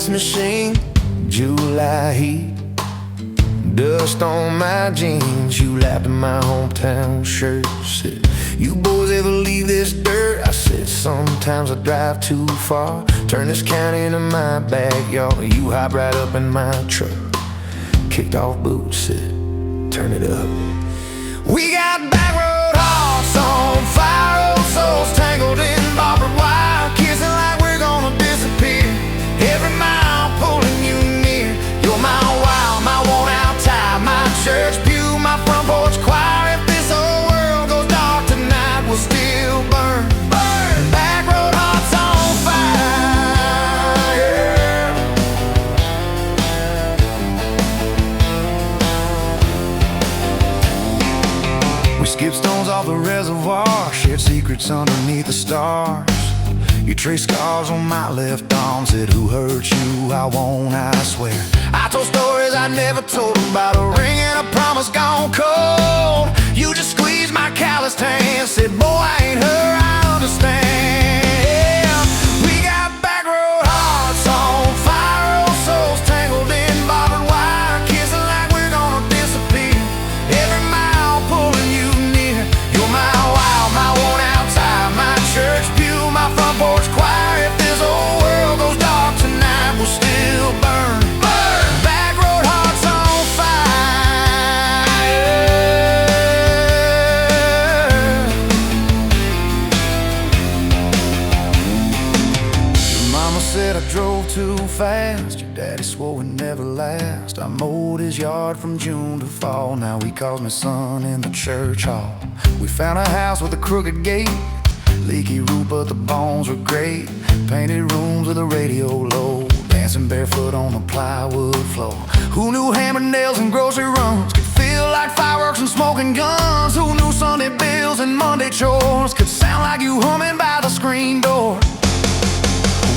ice machine, July heat, dust on my jeans. You laughed at my hometown shirt, said, "You boys ever leave this dirt?" I said, "Sometimes I drive too far, turn this county into my backyard." You hop right up in my truck, kicked off boots, said, "Turn it up." We got back road hearts on fire, old souls tangled in barbed wire, kissing like we're gonna disappear. Every mile pulling you near. You're my wild, my worn-out tie, my church pew, my front porch choir. If this whole world goes dark tonight, we'll still burn. Burn! Back road hearts on fire. We skip stones off the reservoir, shared secrets underneath the stars. You traced scars on my left arm, said, "Who hurt you? I won't, I swear." I told stories I never told about a ring and a promise gone cold. You just squeezed my calloused hand, said, "Boy, I ain't her, I understand." We got back road hearts on fire, old souls tangled in barbed wire, kissing like we're gonna disappear. Every mile pulling you near. You're my wild, my worn-out tie, my church pew, my front porch choir. If this whole world goes dark tonight, we'll still burn. Burn! Back road hearts on fire. Your mama said I drove too fast, your daddy swore we'd never last. I mowed his yard from June to fall, now he calls me son in the church hall. We found a house with a crooked gate, leaky roof but the bones were great. Painted rooms with a radio low, dancing barefoot on the plywood floor. Who knew hammered nails and grocery runs could feel like fireworks and smoking guns? Who knew Sunday bills and Monday chores could sound like you humming by the screen door?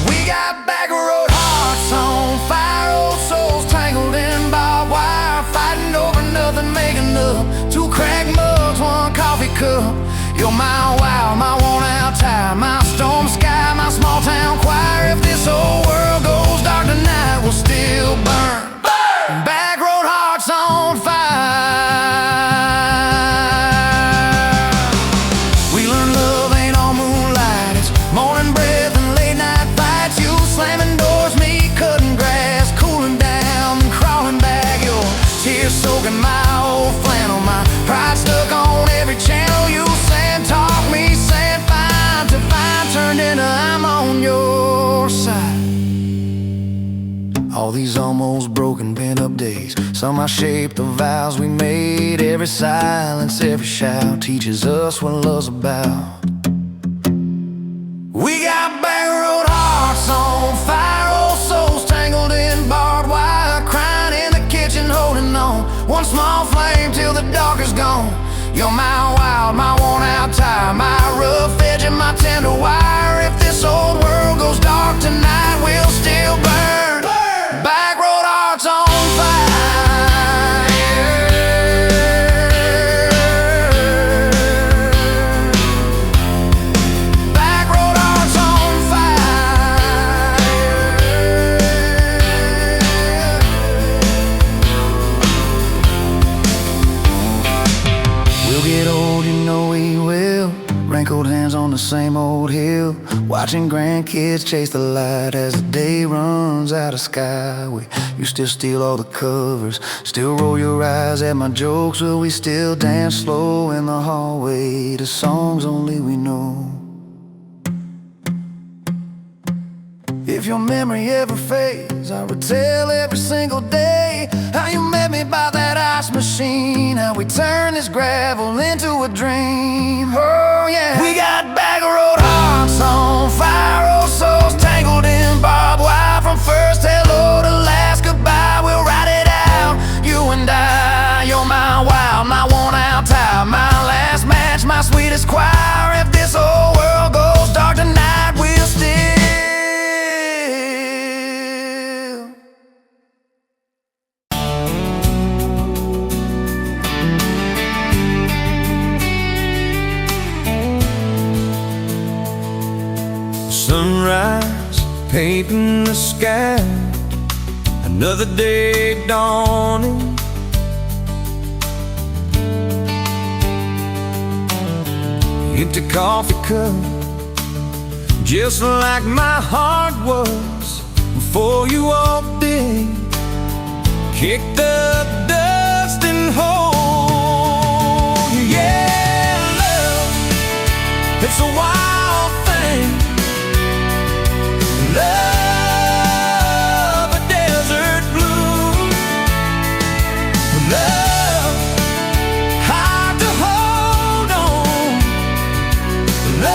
We got back road hearts on fire, old souls tangled in barbed wire, fighting over nothing, making up two cracked mugs, one coffee cup. You're my wild, my worn-out tie, my storm sky, my small-town choir. If this whole world goes dark tonight, we'll still burn. Burn! Back road hearts on fire. We learned love ain't all moonlight, it's morning breath and late-night fights. You slamming doors, me cutting grass, cooling down and crawling back. Your tears soaking my old flannel, my pride stuck on every channel. You talk me, saying fine to fine, turned into I'm on your side. All these almost broken pent-up days, somehow shaped the vows we made. Every silence, every shout teaches us what love's about. We got back road hearts on fire, old souls tangled in barbed wire, crying in the kitchen, holding on one small flame till the dark is gone. You're my wild, my worn-out tie, my rough edge and my tender wire. If this old world goes dark tonight, we'll still burn. Burn! Back road hearts on fire. Back road hearts on fire. We'll get old, you know we will. Wrinkled hands on the same old hill, watching grandkids chase the light as the day runs out of skyway. You still steal all the covers, still roll your eyes at my jokes. Will we still dance slow in the hallway to songs only we know? If your memory ever fades, I would tell every single day how you met me by that ice machine, how we turned this gravel into a dream. Oh yeah. We got back road hearts on fire, old souls tangled in barbed wire. From first hello to last goodbye, we'll ride it out, you and I. You're my wild, my worn-out tie, my last match, my sweetest choir. If this whole world goes dark tonight, we'll still sunrise painting the sky, Another day dawning, empty coffee cup, just like my heart was before you walked in. Kicked up dust and hold you. Yeah, love, it's a wild thing. Love, a desert blue. Love, hard to hold on. Love,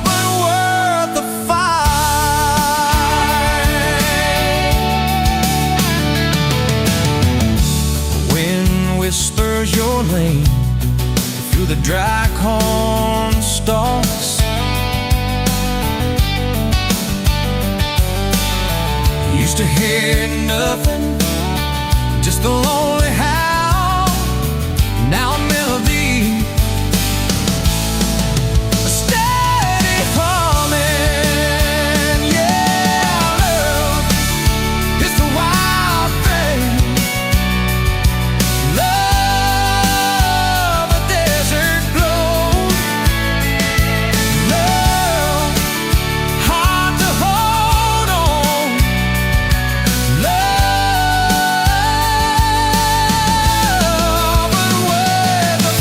but worth the fight. Wind whispers your name through the dry corn stalks. Used to hear nothing, just the lonely howl. Now a melody, a steady humming. Yeah, love, it's the wild thing. Love, a desert glow. Love, hard to hold on. Love, but worth the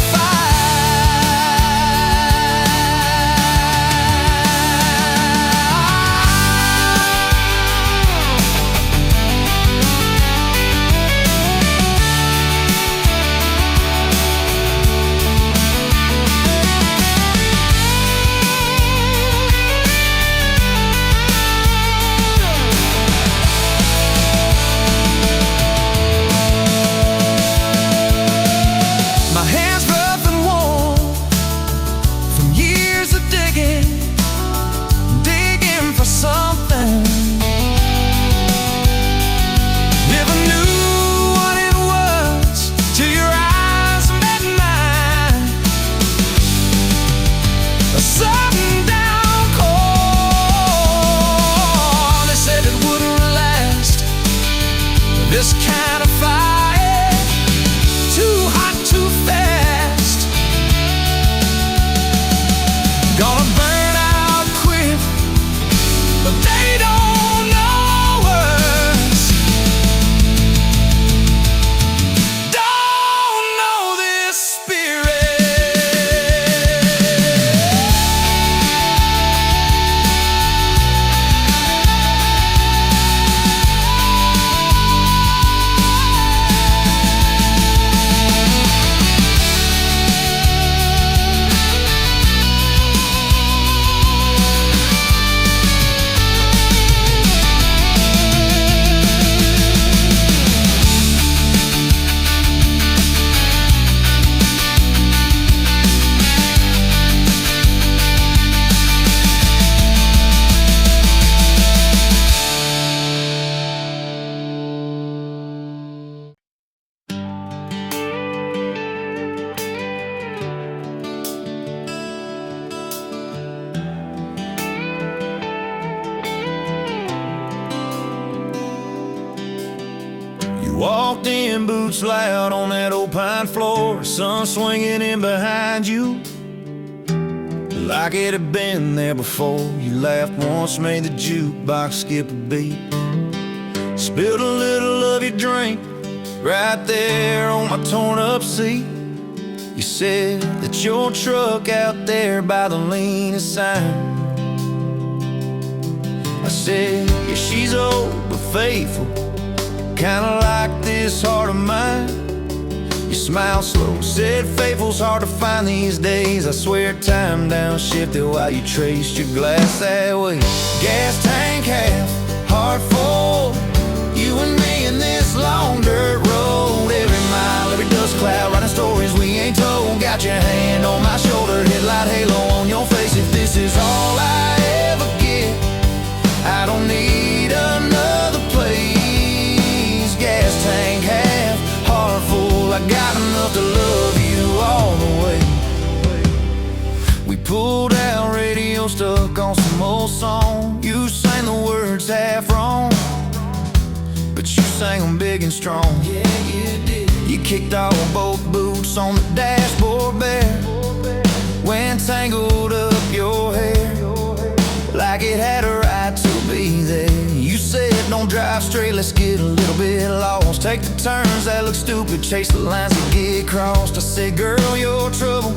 My hands rough and warm from years of digging for something. Never knew what it was till your eyes met mine. A sudden downpour, they said it wouldn't last. This kind of fire, too hot, too fast. Gonna burn out quick, but they don't know us. Don't know this Walked in, boots loud on that old pine floor, sun swinging in behind you like it had been there before. You laughed once, made the jukebox skip a beat, spilled a little of your drink right there on my torn up seat. You said that your truck out there by the leaning sign. I said, yeah, she's old but faithful, kinda like this heart of mine. You smiled slow, said faithful's hard to find these days. I swear time downshifted while you traced your glass that way. Gas tank half, heart full, you and me in this long dirt road. Every mile, every dust cloud, writing stories we ain't told. Got your hand on my shoulder, headlight halo on your face. If this is all I ever get, I don't need another place. Gas tank half, heart full, I got enough to love you all the way. We pulled out, radio stuck on some old song. You sang lyrics half wrong, but you sang them big and strong. Yeah, you did. You kicked off both boots on the dashboard bare, when tangled up your hair like it had a right to be there. You said, don't drive straight, let's get a little bit lost. Take the turns that look stupid, chase the lines that get crossed. I said, girl, you're trouble.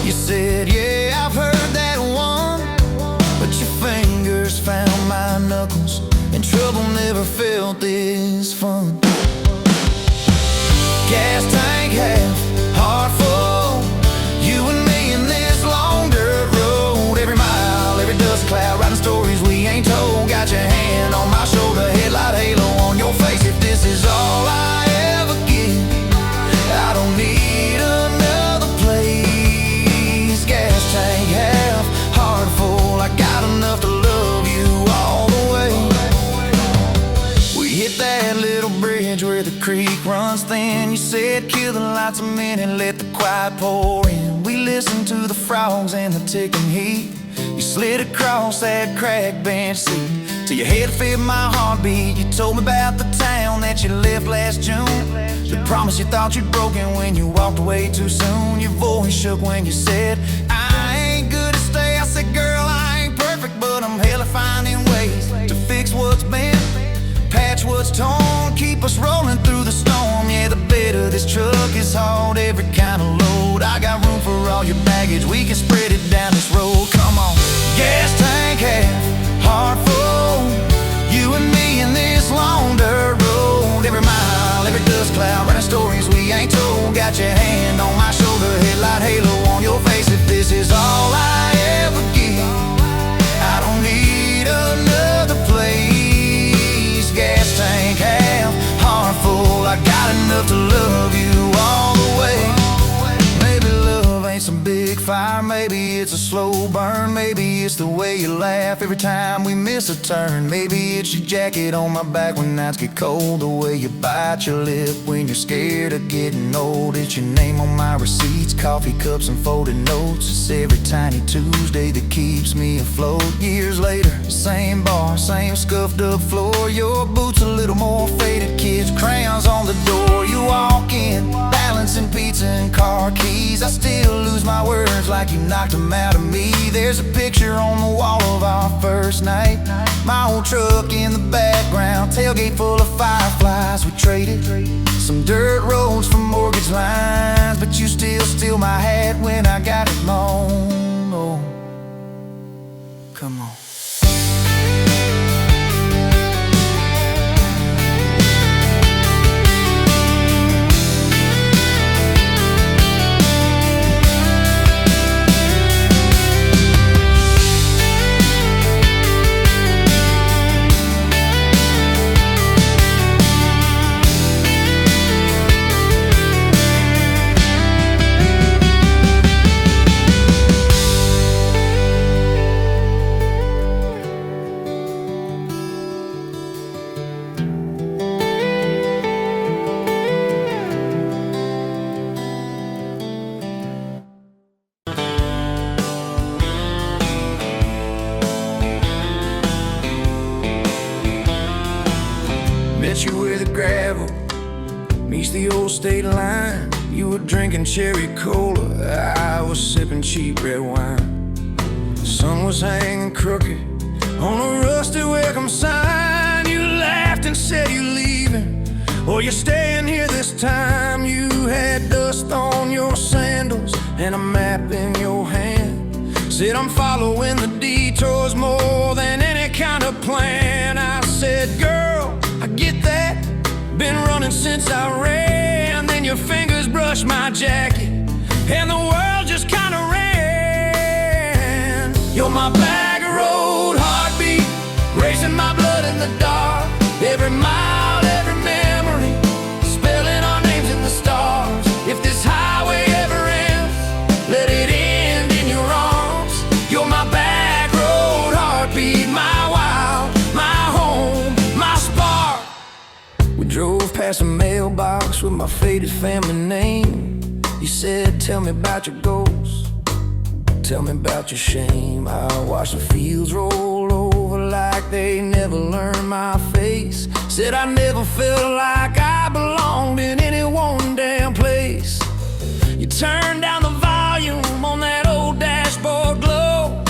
You said, yeah, I've heard that one, but your fingers found my knuckles, and trouble never felt this fun. Gas tank half, heart full, you and me in this long dirt road. Every mile, every dust cloud, writing stories we ain't told. Got your hand on my shoulder, headlight halo on your face. If this is all I ever get, I don't need another place. Gas tank half, heart full, I got enough to love you all the way. We hit that little bridge where the creek runs thin. You said, kill the lights a minute, let the quiet pour in. We listened to the frogs and the ticking heat. You slid across that cracked bench seat till your head fit my heartbeat. You told me about the town that you left last June, the promise you thought you'd broken when you walked away too soon. Your voice shook when you said, I ain't good to stay. I said, girl, I ain't perfect, but I'm hella finding ways to fix what's bent, patch what's torn, keep us rolling through the storm. Yeah, the bed of this truck is hauled, every kind of load. I got room for all your baggage, we can spread it down this road. Come on. Gas tank half, heart full, you and me in this long dirt road. Every mile, every dust cloud, writing stories we ain't told. Got your hand on my shoulder, headlight halo on your face. If this is all I ever get, I don't need another place. Gas tank half, heart full, I got enough to love you all the way. Maybe love ain't some big fire, maybe it's a slow burn. Maybe it's the way you laugh every time we miss a turn. Maybe it's your jacket on my back when nights get cold, the way you bite your lip when you're scared of getting old. It's your name on my receipts, coffee cups and folded notes. It's every tiny Tuesday that keeps me afloat. Years later, same bar, same scuffed up floor. Your boots a little more faded, kids' crayons on the door. You walk in, balancing pizza and car keys. I still lose my words like you knocked them out of me. There's a picture on the wall of our first night, my old truck in the background, tailgate full of fireflies. We traded some dirt roads for mortgage lines, but you still steal my hat when I got it long. Oh, come on. Met you where the gravel meets the old state line. You were drinking cherry cola, I was sipping cheap red wine. The sun was hanging crooked on a rusty welcome sign. You laughed and said you're leaving, or you're staying here this time. You had dust on your sandals and a map in your hand. Said I'm following the detours more than any kind of plan. I said, girl, I get that, been running since I ran. Then your fingers brushed my jacket and the world just kinda ran. You're my back road heartbeat, racing my blood in the dark. Every mile, every memory, spelling our names in the stars. If this highway ever ends, let it end in your arms. You're my back road heartbeat, my wild, my home, my spark. We drove past a mailbox with my faded family name. You said, tell me about your goals, tell me about your shame. I watched the fields roll over like they never learned my face. Said I never felt like I belonged in any one damn place. You turned down the volume on that old dashboard glow,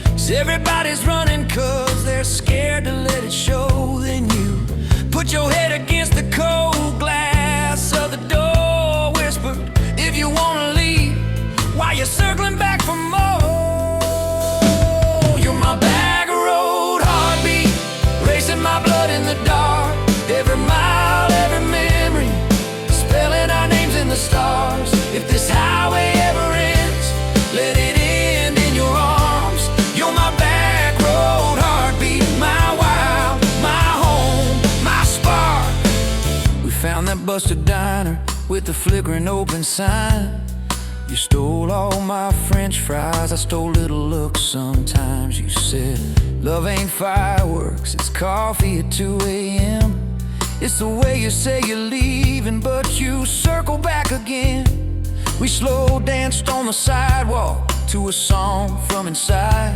'cause everybody's running 'cause they're scared to let it show. Then you put your head against the cold glass of the door, whispered, if you wanna leave, while you're circling back for more. You're my back road heartbeat, racing my blood in the dark. Every mile, every memory, spelling our names in the stars. If this highway ever ends, let it end in your arms. You're my back road heartbeat, my wild, my home, my spark. We found that busted diner with the flickering open sign. You stole all my French fries, I stole little looks sometimes. You said, love ain't fireworks, it's coffee at 2 a.m. It's the way you say you're leaving, but you circle back again. We slow danced on the sidewalk to a song from inside.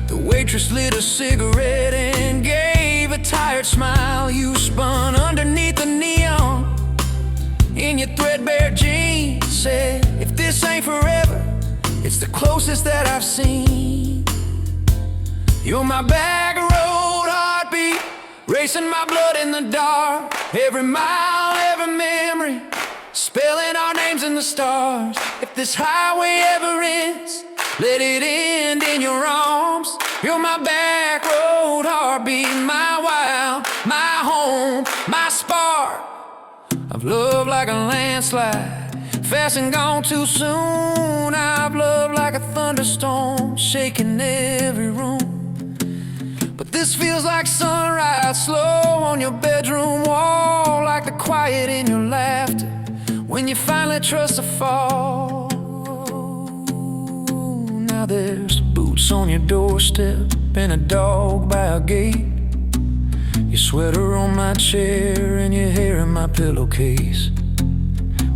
The waitress lit a cigarette and gave a tired smile. You spun underneath the neon in your threadbare jeans. Said, if this ain't forever, it's the closest that I've seen. You're my back road heartbeat, racing my blood in the dark. Every mile, every memory, spelling our names in the stars. If this highway ever ends, let it end in your arms. You're my back road heartbeat, my wild, my home, my spark. I've loved like a landslide, fast and gone too soon. I've loved like a thunderstorm, shaking every room. But this feels like sunrise, slow on your bedroom wall, like the quiet in your laughter when you finally trust a fall. Now there's boots on your doorstep and a dog by a gate, your sweater on my chair and your hair in my pillowcase.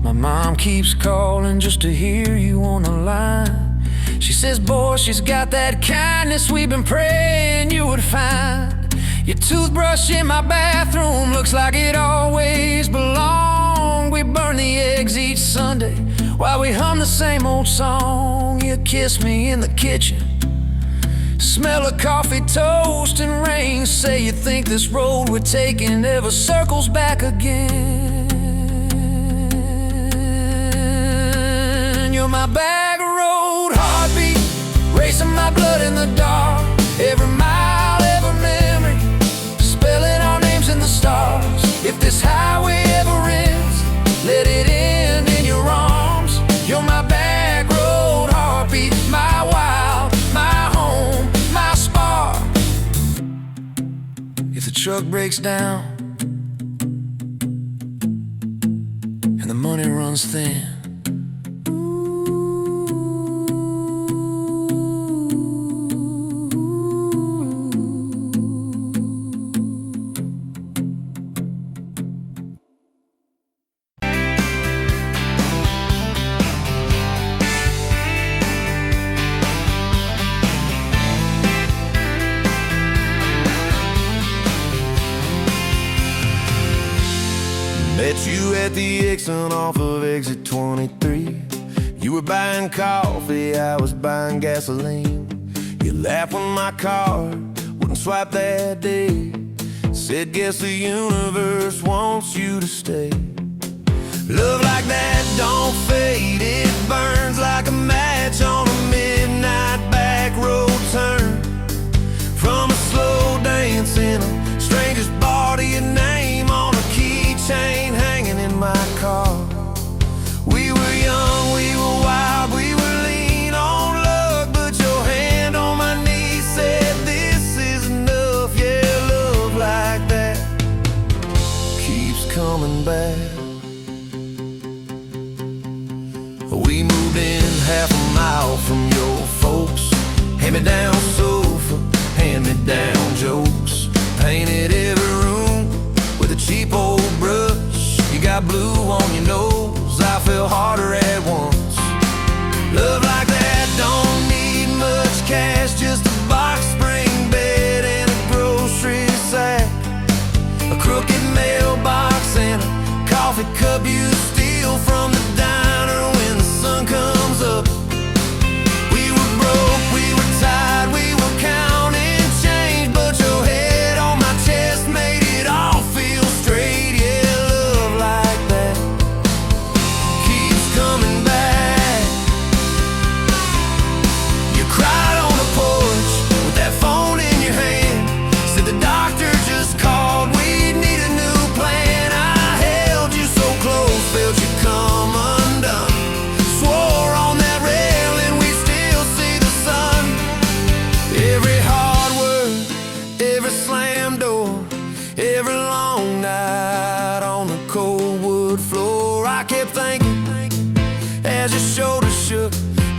My mom keeps calling just to hear you on the line. She says, boy, she's got that kindness we've been praying you would find. Your toothbrush in my bathroom looks like it always belonged. We burn the eggs each Sunday while we hum the same old song. You kiss me in the kitchen, smell of coffee, toast, and rain. Say you think this road we're taking ever circles back again. You're my back road heartbeat, racing my blood in the dark. Every mile, every memory, spelling our names in the stars. If this highway ever ends, let it end in your arms. You're my back road heartbeat, my wild, my home, my spark. If the truck breaks down and the money runs thin, met you at the exit off of exit 23. You were buying coffee, I was buying gasoline. You laughed when my card wouldn't swipe that day. Said, guess the universe wants you to stay. Love like that don't fade, it burns like a match on a midnight back road turn. From a slow dance in a stranger's bar to your name on a keychain hanging in my car. We were young, we were wild, we were lean on luck, but your hand on my knee said this is enough. Yeah, love like that keeps coming back. We moved in half a mile from your folks. Hand-me-down sofa, hand-me-down jokes. Painted every room with a cheap old brush. You got blue on your nose, I fell harder at once. Love like that don't need much cash, just a box spring bed and a coffee cup you steal from the diner when the sun comes up. We were broke, we were tired, we were counting change, but your head on my chest made it all feel straight. Yeah, love like that keeps coming back. You cried on the porch with that phone in your hand, said the doctor just called, we need a new plan. I held you so close, felt you come undone, swore on that railing we still see the sun. Every hard word, every slam door, every long night on the cold wood floor, I kept thinking as your shoulders shook,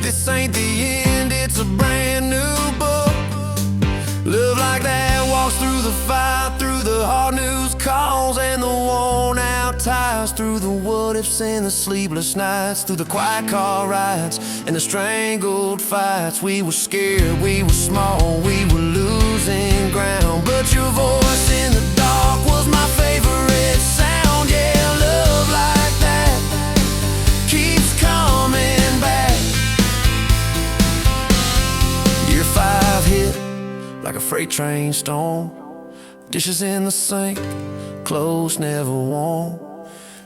this ain't the end, it's a brand new book. Love like that walks through the fire, through the hard news calls and the worn out tires, through the what ifs and the sleepless nights, through the quiet car rides and the strangled fights. We were scared, we were small, we were losing ground, but your voice in the dark was my favorite sound. Yeah, love like that keeps coming back. Year 5 hit like a freight train storm, dishes in the sink, clothes never warm.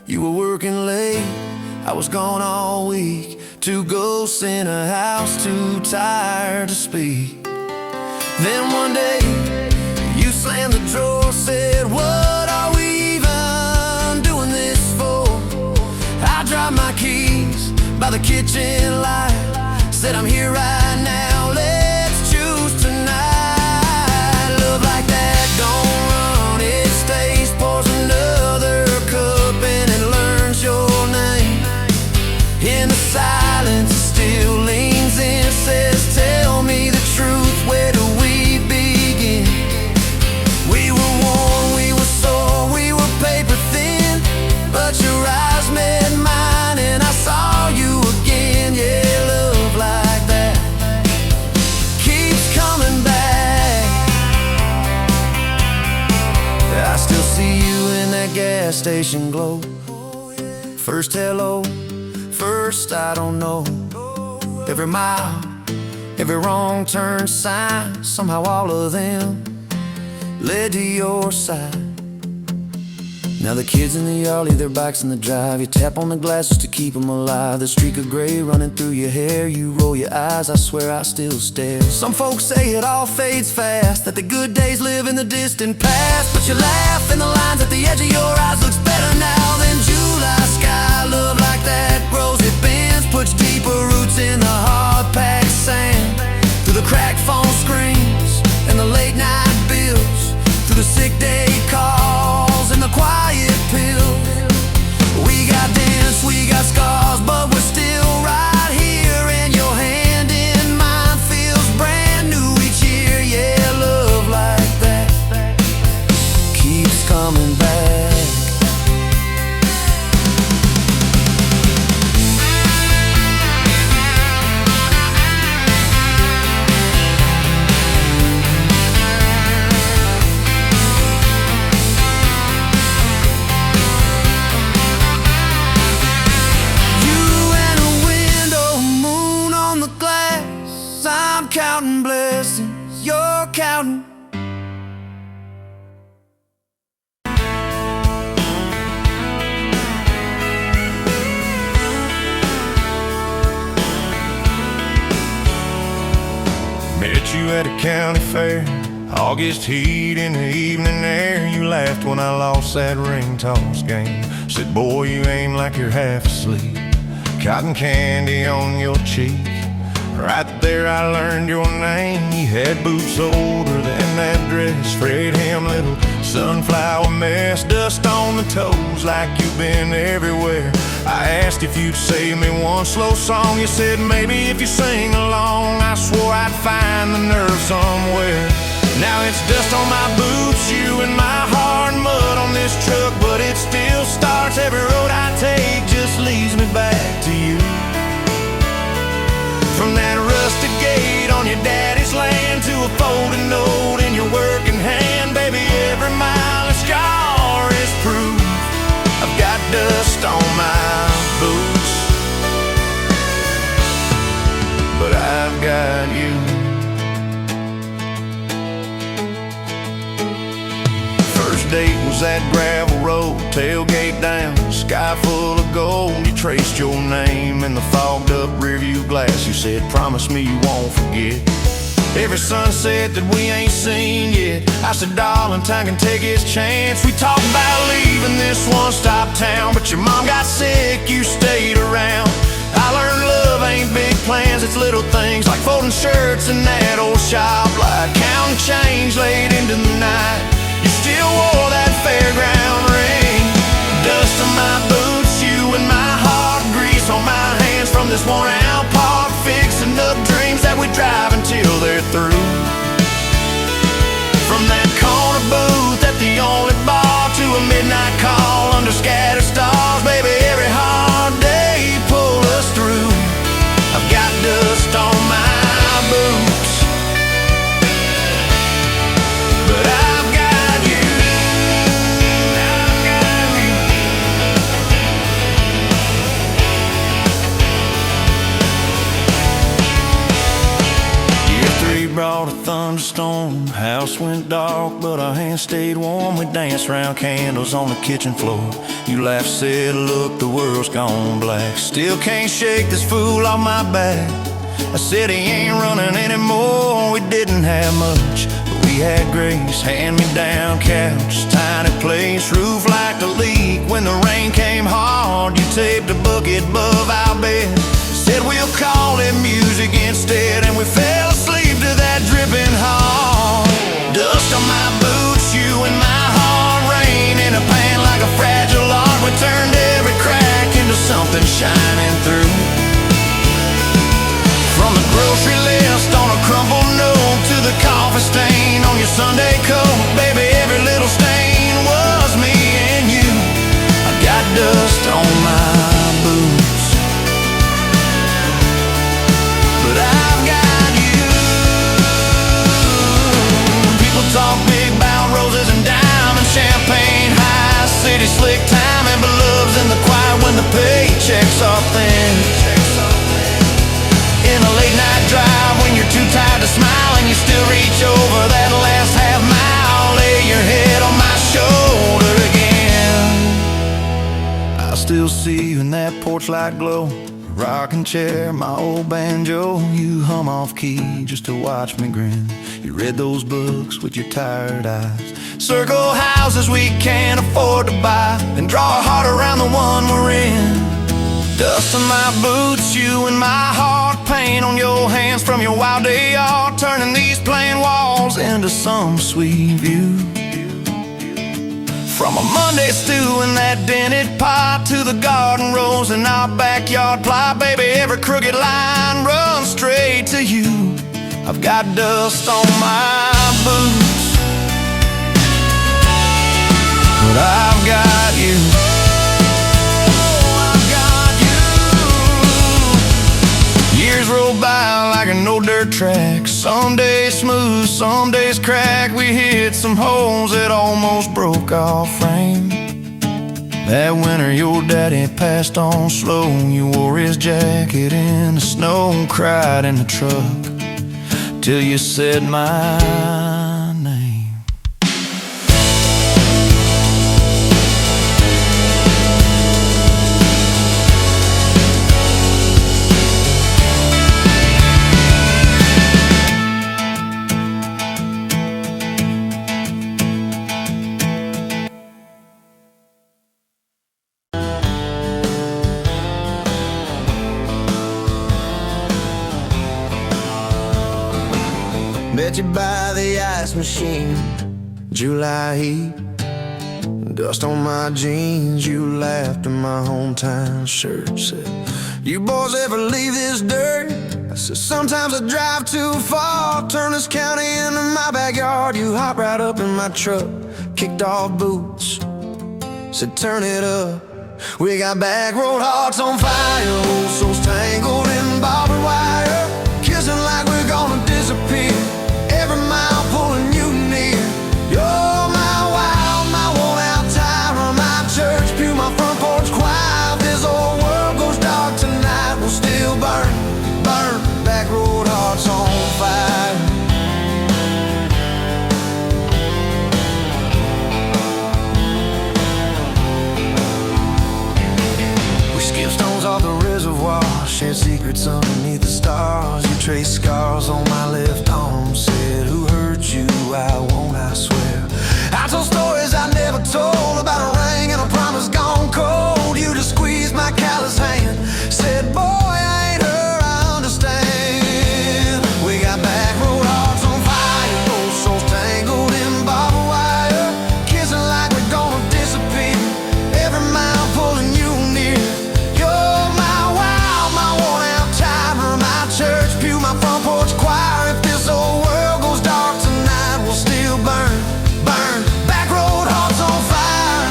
You were working late, I was gone all week, 2 ghosts in a house too tired to speak. Then one day you slammed the drawer, said, what are we even doing this for? I dropped my keys by the kitchen light, said I'm here right now, let's choose tonight. Love like that don't run, it stays, pours another cup and it learns your name. In the silence it still leans in, says tell me the truth, where do we begin? We were worn, we were sore, we were paper thin, but your eyes met mine and I saw you again. Yeah, love like that keeps coming back. I still see you in that gas station glow, first hello, first I don't know. Every mile, every wrong turn sign, somehow all of them led to your side. Now the kids in the yard leave their bikes in the drive, you tap on the glasses to keep them alive. The streak of gray running through your hair, you roll your eyes, I swear I still stare. Some folks say it all fades fast, that the good days live in the distant past, but you laugh and the lines at the edge of your eyes looks better now than July sky. Love like that grows, it bends, puts deeper roots in the hard-packed sand, through the cracked phone screens and the late night bills, through the sick day calls and the quiet pills. We got dents, we got scars, but we're still right here, and your hand in mine feels brand new each year. Yeah, love like that keeps coming back. I'm counting blessings, you're counting. Met you at a county fair, August heat in the evening air. You laughed when I lost that ring toss game, said boy you ain't like you're half asleep, cotton candy on your cheek. Right there I learned your name. You had boots older than that dress, frayed hem, little sunflower mess, dust on the toes like you've been everywhere. I asked if you'd save me one slow song, you said maybe if you sing along. I swore I'd find the nerve somewhere. Now it's dust on my boots, you and my heart, mud on this truck, but it still starts. Every road I take just leads me back to you. From that rusted gate on your daddy's land to a folded note in your working hand, baby, every mile a scar is proof. I've got dust that gravel road, tailgate down, sky full of gold. You traced your name in the fogged up rearview glass. You said, promise me you won't forget every sunset that we ain't seen yet. I said, darling, time can take its chance. We talked about leaving this one-stop town, but your mom got sick, you stayed around. I learned love ain't big plans, it's little things like folding shirts in that old shop, like counting change late into the night. You still wore that fairground ring, dust on my boots, you and my heart, grease on my hands from this worn-out park, fixing up dreams that we drive until they're through. From that corner booth at the only bar to a midnight call under scattered stars, baby, every hard day pull us through. I've got dust on my boots, but I've got you. I've got you. Year 3 brought a thunderstorm, house went dark, but our hands stayed warm. We danced round candles on the kitchen floor. You laughed, said, look, the world's gone black. Still can't shake this fool off my back. I said he ain't running anymore. We didn't have much, but we had grace. Hand-me-down couch, tiny place, roof like a leak. When the rain came hard, you taped a bucket above our bed. Said we'll call it music instead, and we fell asleep to that dripping heart. Dust on my boots, you and my heart, rain in a pan like a fragile art. We turned every crack into something shining through. From the grocery list on a crumpled note to the coffee stain on your Sunday coat, baby, every little stain was me and you. I got dust on my boots, but I've got you. People talk big about roses and diamonds, champagne, high city slick time, and beloves in the quiet when the paychecks are thin. In a late night drive when you're too tired to smile and you still reach over that last half mile, lay your head on my shoulder again. I still see you in that porch light glow, rocking chair, my old banjo. You hum off key just to watch me grin. You read those books with your tired eyes, circle houses we can't afford to buy, then draw a heart around the one we're in. Dust on my boots, you and my heart, paint on your hands from your wild day yard, turning these plain walls into some sweet view. From a Monday stew in that dented pot to the garden rose in our backyard plot, baby, every crooked line runs straight to you. I've got dust on my boots, but I've got you. Years roll by like an old dirt track, some days smooth, some days crack. We hit some holes that almost broke our frame. That winter your daddy passed on slow. You wore his jacket in the snow, cried in the truck till you said my name. Met you by the ice machine, July heat, dust on my jeans. You laughed in my hometown shirt, said, you boys ever leave this dirt? I said, sometimes I drive too far, turn this county into my backyard. You hopped right up in my truck, kicked off boots, said turn it up. We got back road hearts on fire, old souls tangled in barbed wire, kissing like we're gonna disappear, every mile pulling you near. You're my wild, my worn out tire, my church pew, my front porch choir. If this old world goes dark tonight, we'll still burn, burn, back road hearts on fire. Skip stones off the reservoir, share secrets underneath the stars. You trace scars on my left arm, said who hurt you, I won't, I swear. I told stories I never told, about a ring and a promise gone cold. You just squeezed my callous hand, said boy, I ain't her, I understand. We got back road hearts on fire, old souls tangled in barbed wire, kissing like we're gonna disappear, every mile pulling you near. You're my wow, my worn out timer, my church pew, my front porch choir. If this old world goes dark tonight, we'll still burn, burn. Back road hearts on fire.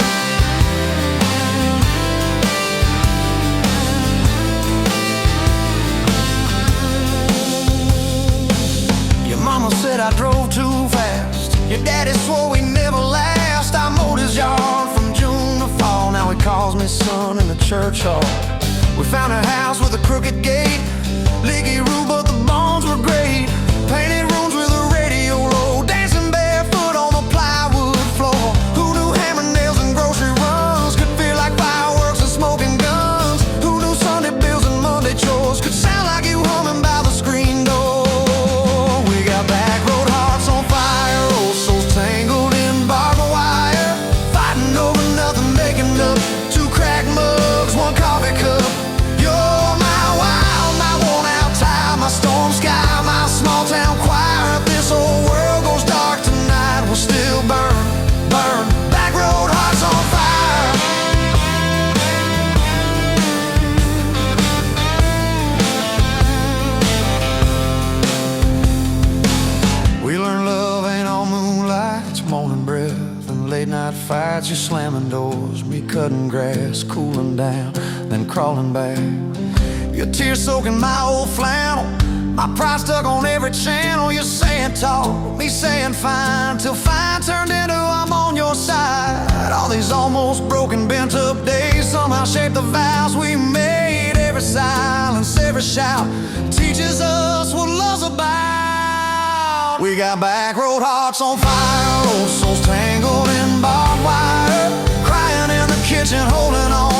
Your mama said I drove too fast, your daddy swore we never last. I mowed his yard from June to fall, now he calls me son in the church hall. We found a house with a crooked gate, leaky roof but the bones were great. Painted rooms with a radio low, dancing barefoot on the plywood floor. Who knew hammer nails and grocery runs could feel like fireworks and smoking guns? Who knew Sunday bills and Monday chores could sound like you humming by the screen door? We got back road hearts on fire, old souls tangled in barbed wire, fighting over nothing, making up two cracked mugs, one coffee cup. You're my wild, my worn out time, my storm sky, my small town choir. If this whole world goes dark tonight, we'll still burn, burn. Back road hearts on fire. We learned love ain't all moonlight, it's morning breath and late night fights. You're slamming doors, me cutting grass, cooling down, then crawling back. Your tears soaking my old flannel, my pride stuck on every channel. You're saying talk, me saying fine, till fine turned into I'm on your side. All these almost broken, bent up days somehow shaped the vows we made. Every silence, every shout teaches us what love's about. We got back road hearts on fire, old souls tangled in barbed wire, crying in the kitchen, holding on,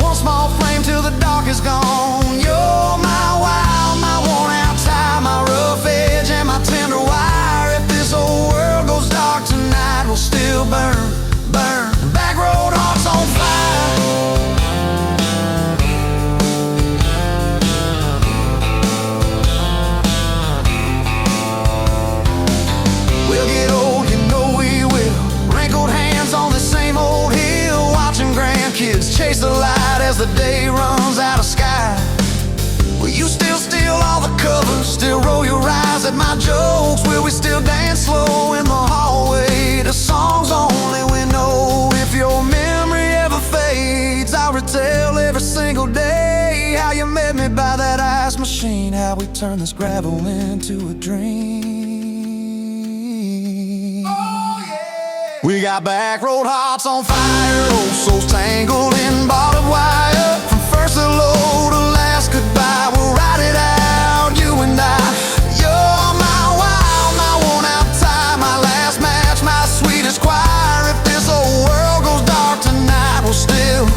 one small flame till the dark is gone. You're my wild, my worn out time, my rough edge and my tender wire. If this whole world goes dark tonight, we'll still burn, burn. Back road hearts on fire. We'll get old, you know we will, wrinkled hands on the same old hill, watching grandkids chase the light as the day runs out of sky. Will you still steal all the covers, still roll your eyes at my jokes? Will we still dance slow in the hallway to songs only we know? If your memory ever fades, I'll retell every single day how you met me by that ice machine, how we turned this gravel into a dream. We got back road hearts on fire, old souls tangled in barbed wire. From first hello to last goodbye, we'll ride it out, you and I. You're my wild, my worn out time, my last match, my sweetest choir. If this whole world goes dark tonight, we'll still.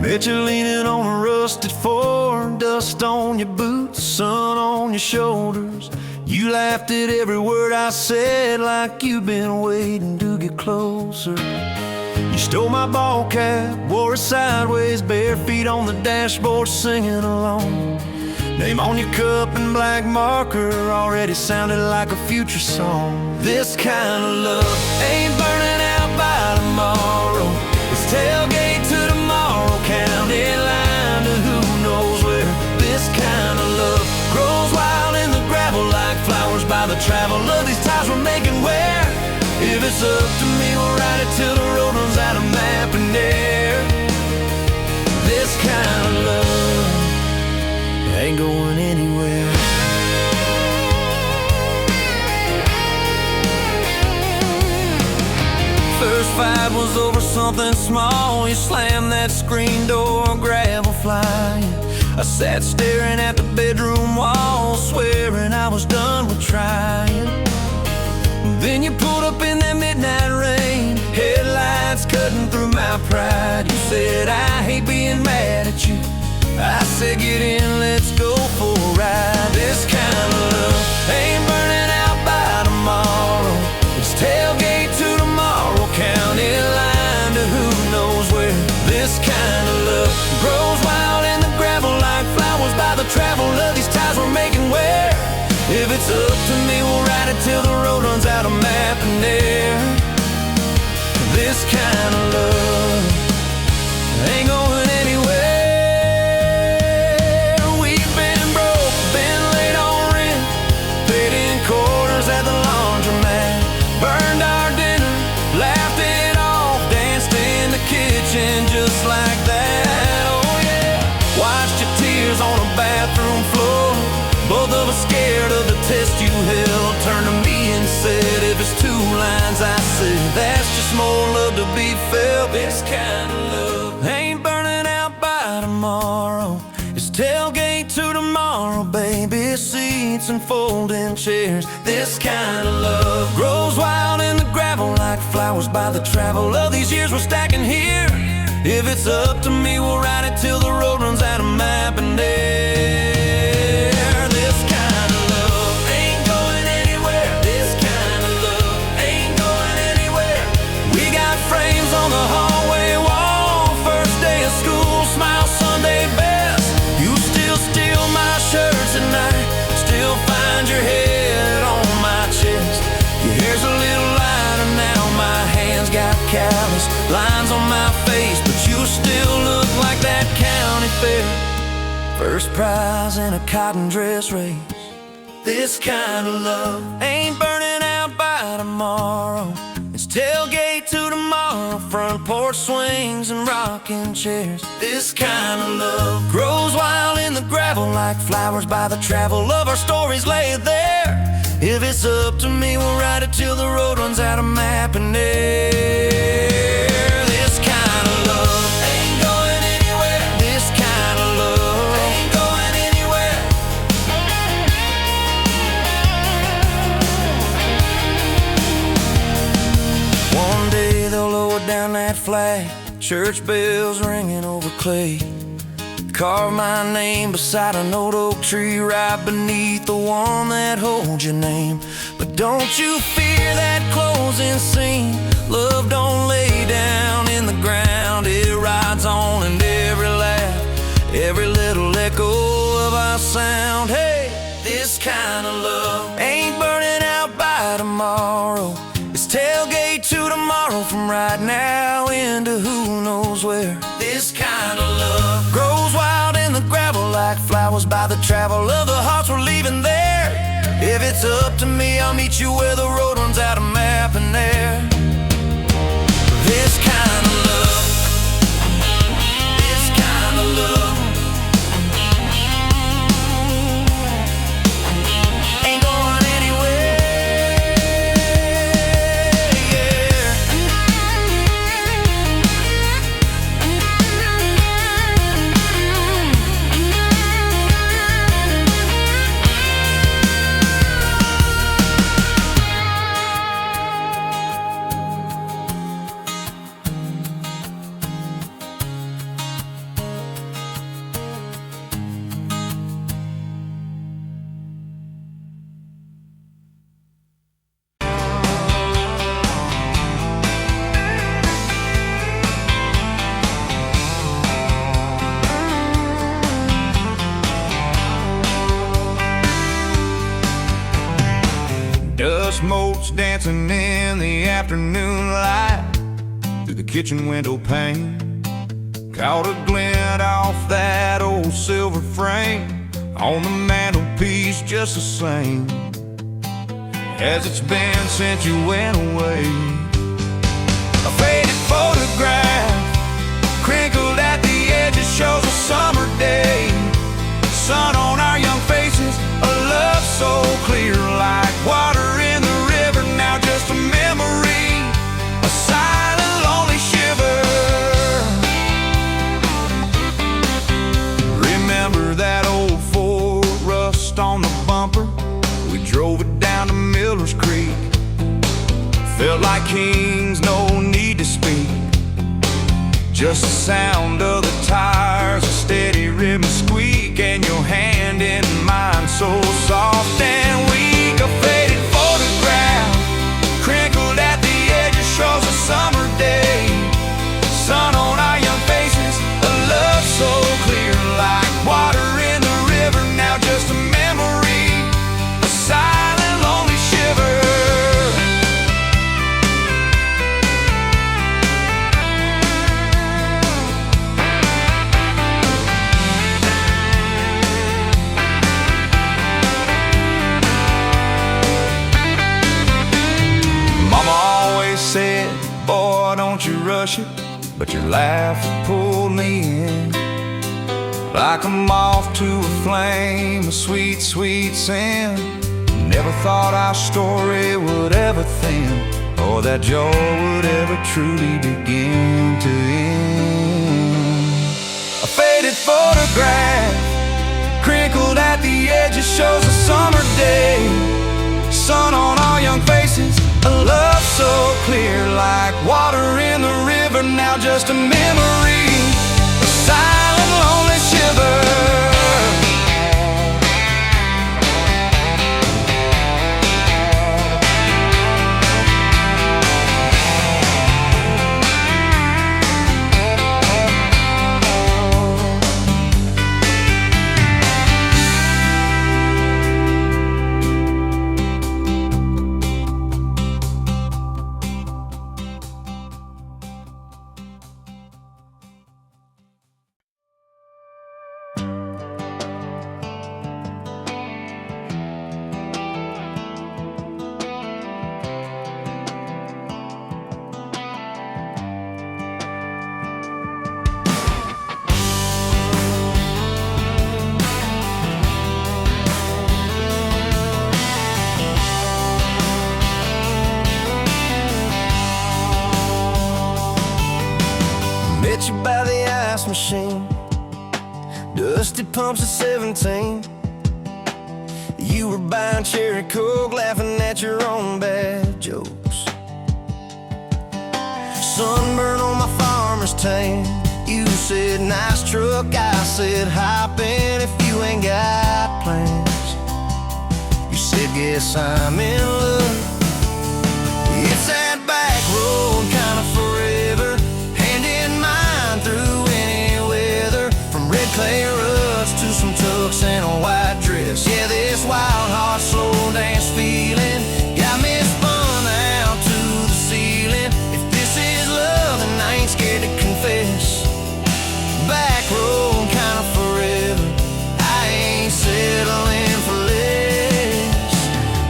Bet you're leaning on a rusted Ford, dust on your boots, sun on your shoulders. You laughed at every word I said like you've been waiting to get closer. You stole my ball cap, wore it sideways, bare feet on the dashboard singing along. Name on your cup in black marker already sounded like a future song. This kind of love ain't burning out by tomorrow. It's tailgate to tomorrow, county line to who knows where. This kind of love grows wild in the gravel like flowers by the travel of these ties we're making where. If it's up to me, we'll ride it till the road runs out of map and air. This kind of love ain't going anywhere. First fight was over something small, you slammed that screen door, gravel flying. I sat staring at the bedroom wall, swearing I was done with trying. Then you pulled up in that midnight rain, headlights cutting through my pride. You said, I hate being mad at you. I said, get in, let's go for a ride. This kind of love ain't burning out by tomorrow. It's tailgate to tomorrow, county line to who knows where. This kind of love grows wild in the gravel like flowers by the travel of these ties we're making where. If it's up to me, we'll ride it till the road runs out of map and air. This kind of love ain't going anywhere. We've been broke, been late on rent, paid in quarters at the laundromat, burned our dinner, laughed it off, danced in the kitchen just like that. Oh yeah, watched your tears on a bathroom floor. Both of us scared of the test you held. Turned to me and said, if it's two lines I said, that's just more love to be felt. This kind of love ain't burning out by tomorrow. It's tailgate to tomorrow, baby seats and folding chairs. This kind of love grows wild in the gravel like flowers by the travel of these years we're stacking here. If it's up to me, we'll ride it till the road runs out of map and air. On the hallway wall, first day of school, smile Sunday best. You still steal my shirts at night, still find your head on my chest. Your hair's a little lighter now, my hands got callous lines on my face, but you still look like that county fair. First prize in a cotton dress race. This kind of love ain't burning out by tomorrow. It's tailgate to tomorrow, front porch swings and rocking chairs. This kind of love grows wild in the gravel like flowers by the travel of our stories lay there. If it's up to me, we'll ride it till the road runs out of map and air. This kind of love ain't going anywhere. This kind of love ain't going anywhere. One day they'll lower down that flag, church bells ringing over clay. Carve my name beside an old oak tree right beneath the one that holds your name. But don't you fear that closing scene. Love don't lay down in the ground, it rides on in every laugh, every little echo of our sound. Hey, this kind of love ain't burning out by tomorrow. It's tailgate to tomorrow, from right now into who knows where. This kind of love grows wild in the gravel like flowers by the travel of the hearts we're leaving there. If it's up to me, I'll meet you where the road runs out of map and air. This kind of love, this kind of love ain't going anywhere, yeah. Dust motes dancing in the afternoon light through the kitchen window pane. Caught a glint off that old silver frame on the mantelpiece, just the same as it's been since you went away. A faded photograph crinkled at the edges shows a summer day. Sun on our young faces, a love so clear like water in the river. Now just a memory, a silent lonely shiver kings, no need to speak. Just the sound of the tires, a steady rhythm squeak, and your hand in mine so soft and weak. A faded photograph, crinkled at the edges, shows a summer day. Sun on our young faces, a love so clear, like water in the river, now just a memory, a silent, lonely shiver. Mama always said, boy, don't you rush it, but your laugh pulled me in. Like a moth to a flame, a sweet, sweet sin. Never thought our story would ever thin, or that joy would ever truly begin to end. A faded photograph, crinkled at the edges, shows a summer day. Sun on our young faces, a love so clear, like water in the river, now just a memory, a silent, lonely shiver. Met you by the ice machine, dusty pumps at 17. You were buying cherry coke, laughing at your own bad jokes. Sunburn on my farmer's tan. You said, nice truck. I said, hop in if you ain't got plans. You said, guess I'm in love. It's that back road kind of forever, hand in mine through any weather. From red clay ruts to some tux and a white dress. Yeah, this wild heart slow dance feeling got me spun out to the ceiling. If this is love, then I ain't scared to confess. Back road kind of forever, I ain't settling for less.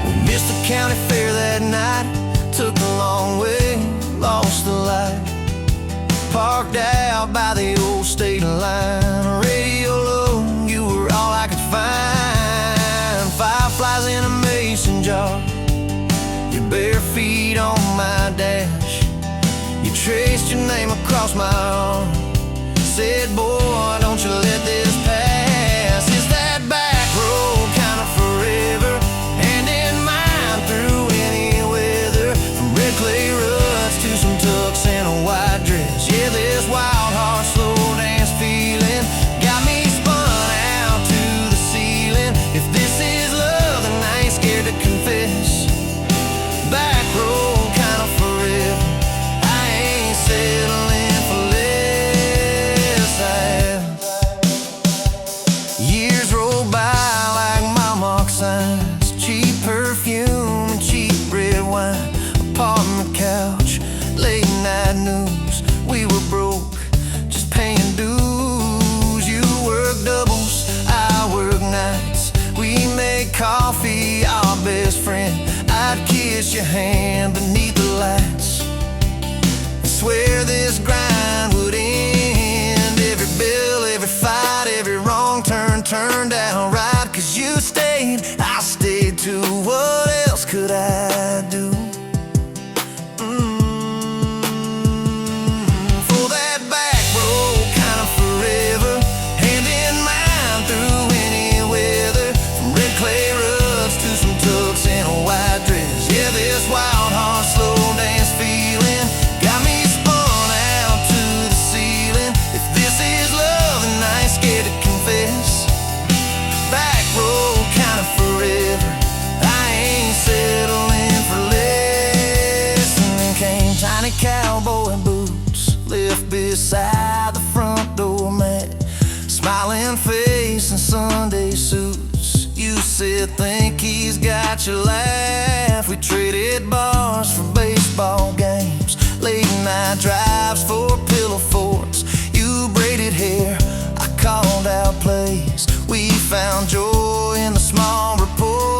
We missed the county fair that night, took the long way, lost the light. Parked out by the old state line, radio low, you were all I could find. Fireflies in a mason jar, your bare feet on my dash. You traced your name across my arm, said, boy, don't you let this pass. It's that back road kind of forever, hand in mine through any weather. From red clay ruts to some tux and a white dress. Yeah, this wild heart slow dance feeling got me spun out to the ceiling. If this is love, then I ain't scared to confess. Back road kind of forever, I ain't settling for less. Years roll by like mile mark signs, cheap perfume and cheap red wine. Apartment couch, late night news. We were broke, just paying dues. You work doubles, I work nights. We make coffee, our best friend. I'd kiss your hand beneath the lights, I swear this grind would end. Every bill, every fight, every wrong turn turned out right. Cause you stayed, I stayed too. What else could I do? For that back road kind of forever, hand in mine through any weather. From red clay ruts to some tux and a white dress. Yeah, this wild heart slow dance feels Smiling face and Sunday suits. You said think he's got your laugh. We traded bars for baseball games, late night drives for pillow forts. You braided hair, I called out plays. We found joy in the small reports.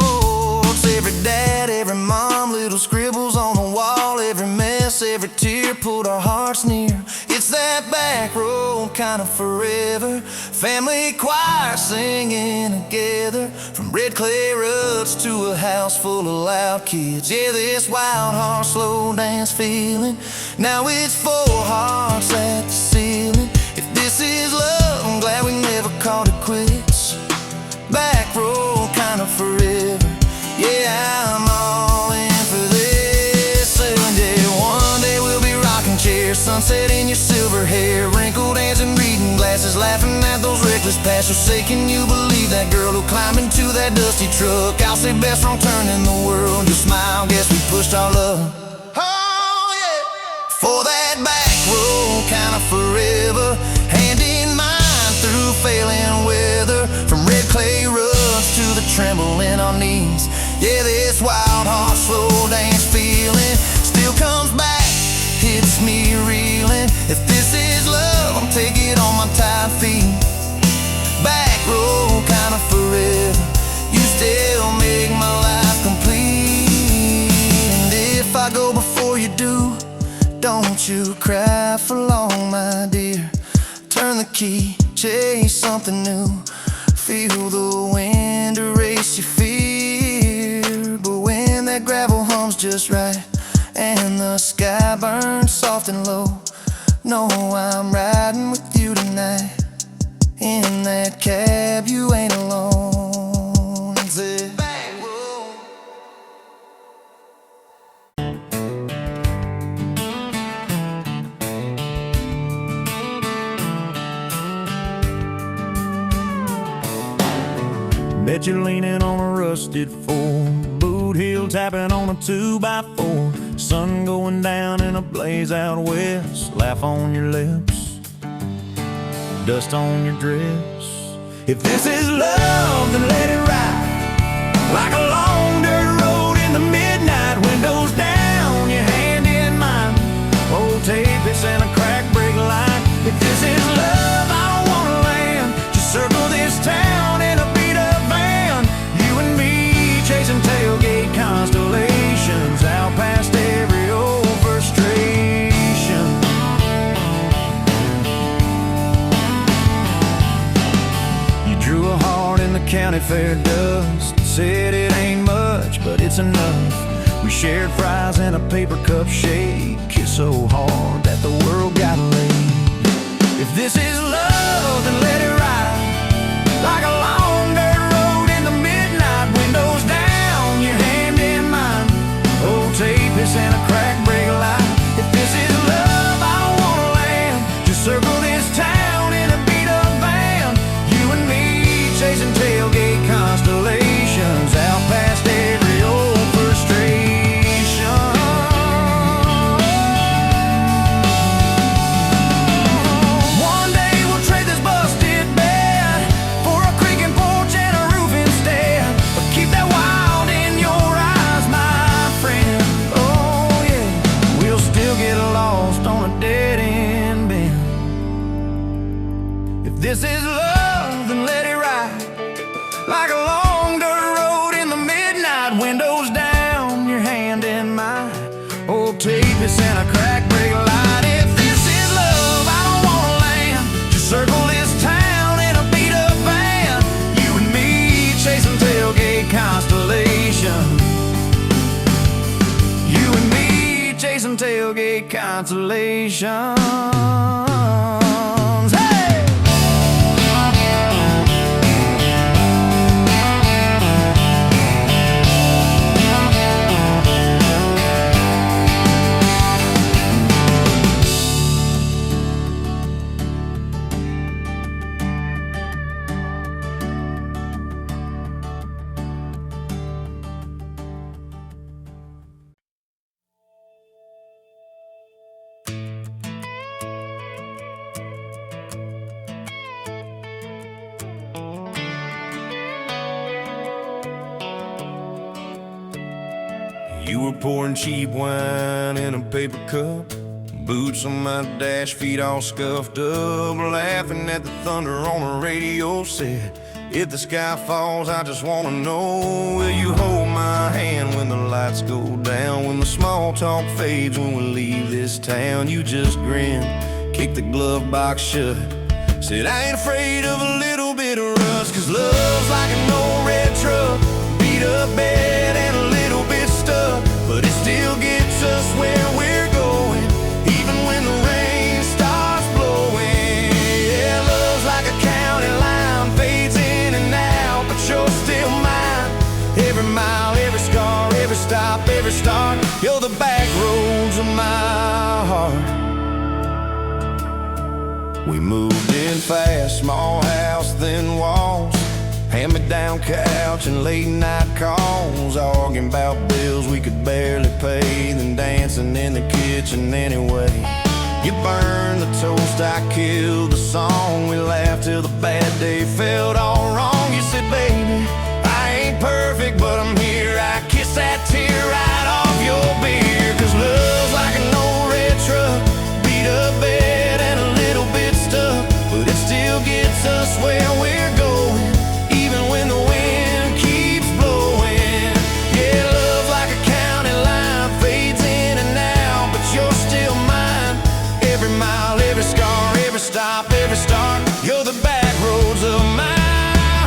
Every dad, every mom, little scribbles on the wall. Every mess, every tear pulled our hearts near. It's that back road kind of forever. Family choir singing together, from red clay ruts to a house full of loud kids. Yeah, this wild heart slow dance feeling. Now it's four hearts at the ceiling. If this is love, I'm glad we never called it quits. Back road kind of forever. Yeah, I'm all in for this. Someday, one day we'll be rocking chairs, sunset in your silver hair, wrinkled hands and reading glasses, laughing at those reckless pastors. Say, can you believe that girl who climbed into that dusty truck? I'll say best wrong turn in the world. You smile, guess we pushed our love. Oh yeah, for that back road kind of forever, hand in mind through failing weather, from red clay ruts to the tremble in our knees. Yeah, this wild heart slow dance feeling still comes back, hits me reeling. If this is love, I'll take it on my tired feet. Back road kind of forever, you still make my life complete. And if I go before you do, don't you cry for long, my dear. Turn the key, chase something new, feel the wind erase your fear. But when that gravel hums just right and the sky burns soft and low, know I'm riding with you tonight. In that cab, you ain't alone. It's it. Bet you're leaning on a rusted Ford, boot heel tapping on a 2x4, sun going down in a blaze out west, laugh on your lips, dust on your dress. If this is love, then let it ride like a long dirt road in the midnight, windows down, your hand in mine, old tapeits and a crack brake light. If this is love, I don't wanna land, just circle this town in a chasing tailgate constellations out past every old frustration. You drew a heart in the county fair dust, said it ain't much, but it's enough. We shared fries and a paper cup shake, kissed so hard that the world got laid. If this is love, then let it ride like a long dirt road in the midnight, windows down, your hand in mine, old tapeits and a crack brake light. If this is love, I don't wanna land, just circle this town in a beat up van, you and me chasing tailgate constellations out past every old frustration. One day we'll trade this busted bed for a creaking porch and a roof instead, but keep that wild in your eyes, my friend. Oh yeah, we'll still get lost on a dead end bend. If this is love, then let it ride like a long dirt road in the midnight, windows down, your hand in mine, old tapeits and a crack brake light. If this is love, I don't wanna land, just circle this town in a beat up van, you and me chasing tailgate constellations, you and me chasing tailgate constellations. Hey! You were pouring cheap wine in a paper cup, boots on my dash, feet all scuffed up, laughing at the thunder on the radio set. If the sky falls, I just wanna know, will you hold my hand when the lights go down, when the small talk fades, when we leave this town? You just grinned, kicked the glove box shut, said I ain't afraid of a little bit of rust, 'cause love's like an old red truck, beat up bed and a little bit stuck, but it still gets us where we're going, even when the rain starts blowing. Yeah, love's like a county line, fades in and out, but you're still mine. Every mile, every scar, every stop, every start, you're the back roads of my heart. We moved in fast, small house, thin walls, hand-me-down couch and late-night calls, arguing about bills we could barely pay, then dancing in the kitchen anyway. You burned the toast, I killed the song, we laughed till the bad day felt all wrong. You said, baby, I ain't perfect, but I'm here. I kiss that tear right off your beer, 'cause love's like an old red truck, beat up bed and a little bit stuck, but it still gets us where we're going, even when the wind keeps blowing. Yeah, love's like a county line, fades in and out, but you're still mine. Every mile, every scar, every stop, every start, you're the back roads of my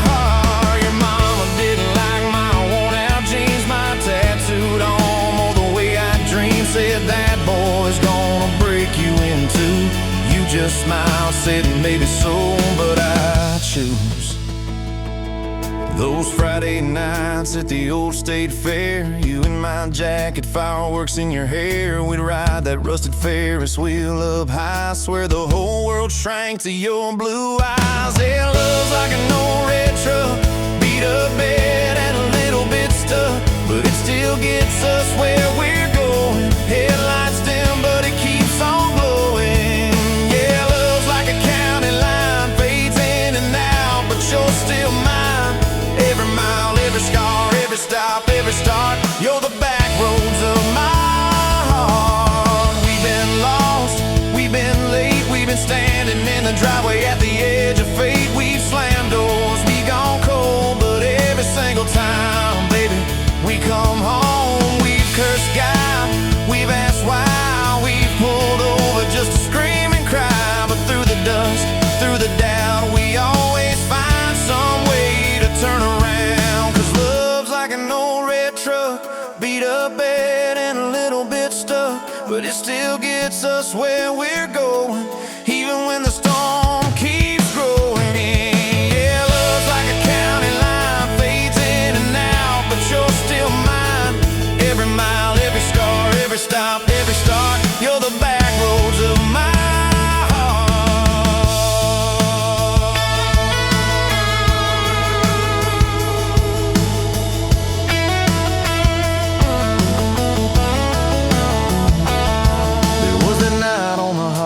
heart. Your mama didn't like my worn-out jeans, my tattooed arm, or the way I dream, said that boy's gonna break you in two. You just smiled, said maybe so, but I choose those Friday nights at the old state fair, you in my jacket, fireworks in your hair. We'd ride that rusted Ferris wheel up high, swear the whole world shrank to your blue eyes. Yeah, love's like an old red truck, beat up bed and a little bit stuck, but it still gets us where we're going. Headlights dim, but it keeps on glowing. Yeah, love's like a county line, fades in and out, but you're still mine. Every mile, every scar, every stop, every start, you're the back roads of my heart. We've been lost, we've been late, we've been standing in the driveway at the edge of fate. We've slammed doors, we gone cold, but every single time, baby, we come home. We've cursed God, we've asked why, we've pulled over just to scream and cry, but through the dust, through the doubt, we always find some way to turn around. 'Cause love's like an old red truck, beat up bed and a little bit stuck, but it still gets us where we're going, even when the storm keeps growing. Yeah, love's like a county line, fades in and out, but you're still mine. Every mile, every scar, every stop, every start, you're the back roads of my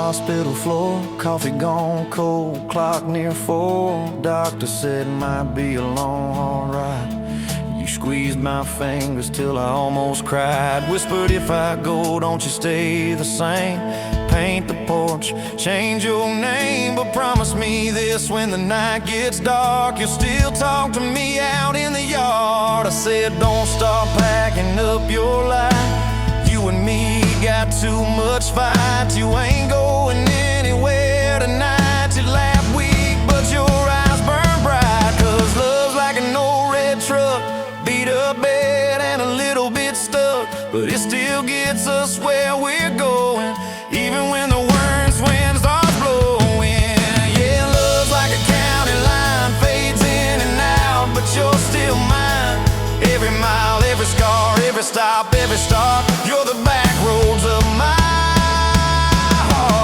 hospital floor, coffee gone cold, clock near 4. Doctor said might be a long haul ride. You squeezed my fingers till I almost cried. Whispered, if I go, don't you stay the same. Paint the porch, change your name, but promise me this, when the night gets dark, you'll still talk to me out in the yard. I said, don't stop packing up your life. You and me got too much fight. You ain't going anywhere tonight. You laugh weak, but your eyes burn bright. 'Cause love's like an old red truck, beat up bed and a little bit stuck, but it still gets us where we're going, even when the worst wind starts blowing. Yeah, love's like a county line, fades in and out, but you're still mine. Every mile, every scar, every stop, every start, you're the back roads of my heart.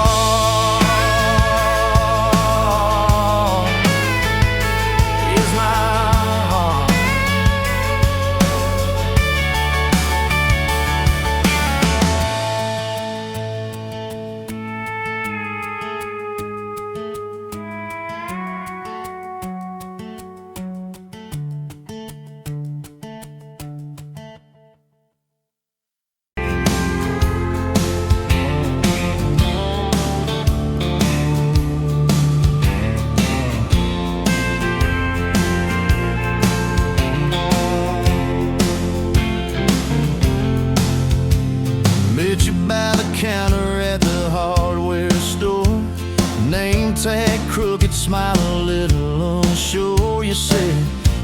smile a little unsure. You said,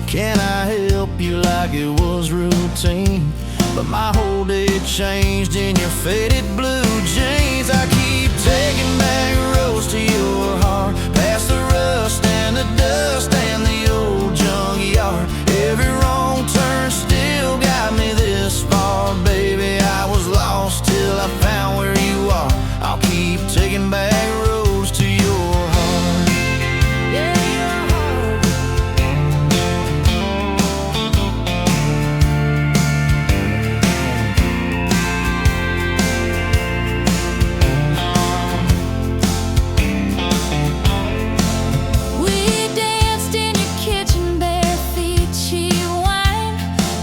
can I help you, like it was routine. But my whole day changed in your faded blue jeans. I keep taking back roads to your heart, past the rust and the dust and the old junkyard. Every wrong turn still got me this far, baby. I was lost till I found where you are. I'll keep taking back roads to your heart. Yeah, your heart. We danced in your kitchen, bare feet, cheap wine.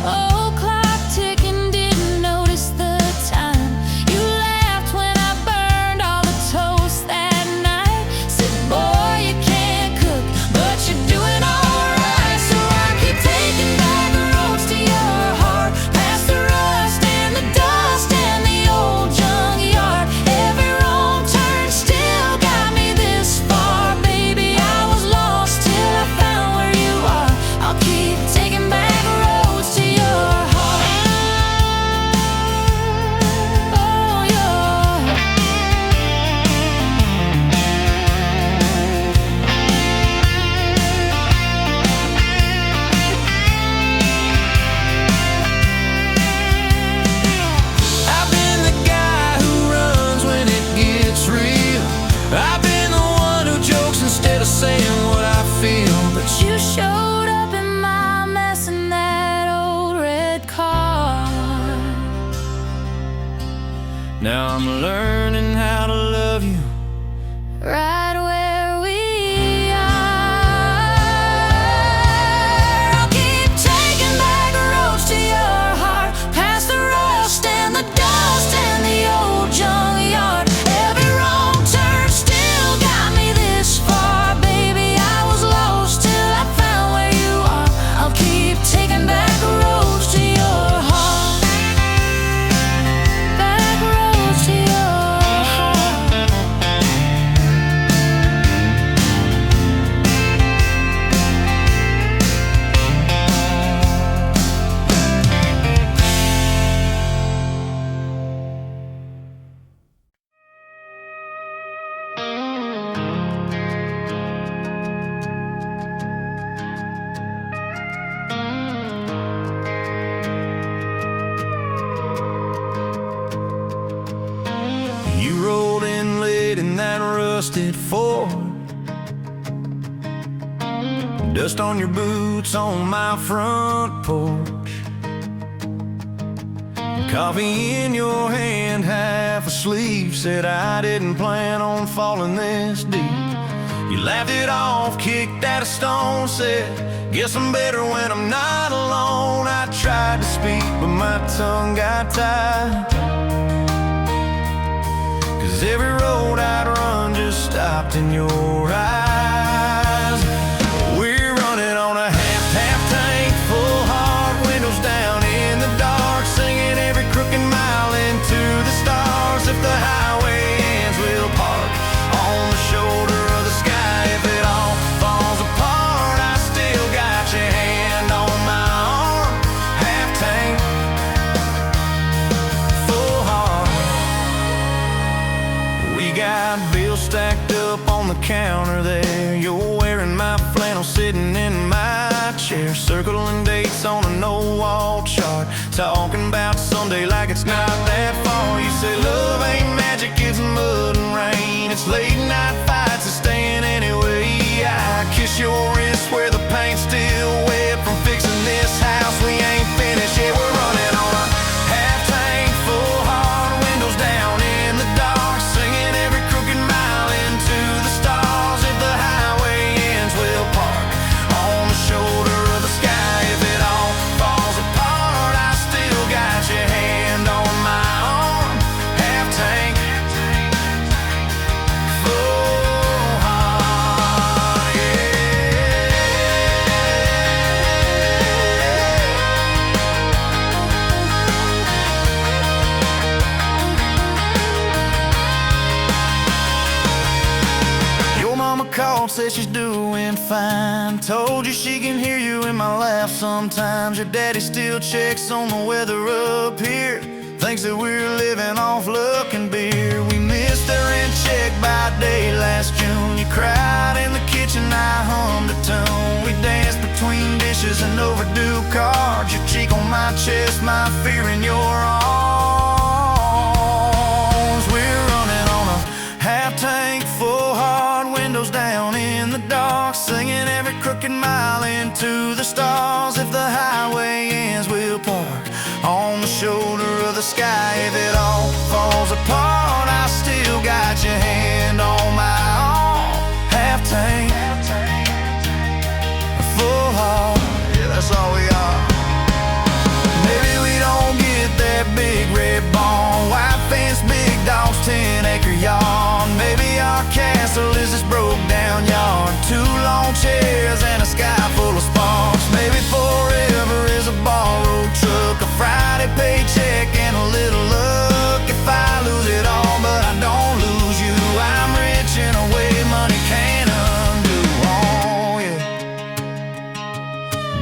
Old clock ticking, didn't notice the time. You laughed when I burned all the toast that night. Said, boy, you can't cook, but you're doing alright. So I keep taking back the roads to your heart, past the rust and the dust and the old junkyard. Every wrong turn still got me this far, baby. I was lost till I found where you are. I'll keep taking back roads to your heart. Oh, your I've been the guy who runs when it gets real. I've been the one who jokes instead of saying what I feel. But You showed up in my mess in that old red car. now I'm learning how to love you. Right where we are. I'll keep taking back roads to your heart, past the rust and the dust and the old junkyard. Every wrong turn still got me this far, baby. I was lost till I found where you are. I'll keep taking back roads to your heart. Back roads to your heart. You rolled in late in that rusted Ford, dust on your boots on my front porch, coffee in your hand, half asleep. Said I didn't plan on falling this deep. You laughed it off, kicked at a stone. Said, guess I'm better when I'm not alone. I tried to speak, but my tongue got tied. 'Cause every road I'd run just stopped in your eyes. We're running on a half tank, full heart, windows down in the dark, singing every crooked mile into the stars. If the highway ends, we'll park on the shoulder of the sky. If it all falls apart, I still got your hand on my arm. Half tank, full heart. We got bills stacked up on the counter there. You're wearing my flannel, sitting in my chair, circling dates on a no-wall chart, talking about Sunday like it's not that far. You say love ain't magic, it's mud and rain. It's late night fights and staying anyway. I kiss your wrist where the paint's still wet from fixing this house. We ain't finished yet. We're running on a half tank, full heart, windows down in the dark, singing every crooked mile into the stars. If the highway ends, we'll park on the shoulder of the sky. If it all falls apart, I still got your hand on my arm. Half tank, full heart, yeah. doing fine. Told you she can hear you in my laugh sometimes. Your daddy still checks on the weather up here. Thinks that we're living off luck and beer. We missed our rent check by day last June. You cried in the kitchen, I hummed a tune. We danced between dishes and overdue cards. Your cheek on my chest, my fear in your arms. We're running on a half-tank full, hard windows down in the dark, singing every crooked mile into the stars. If the highway ends, we'll park on the shoulder of the sky. If it all falls apart, I still got your hand on my arm. Half-tank, full heart, yeah, that's all we are. Maybe we don't get that big red barn, white fence, big dogs, 10-acre yard. Maybe our castle is this broke down yard, 2 long chairs and a sky full of sparks. Maybe forever is a borrowed truck, a Friday paycheck and a little luck. If I lose it all but I don't lose you, I'm rich in a way money can't undo. Oh yeah.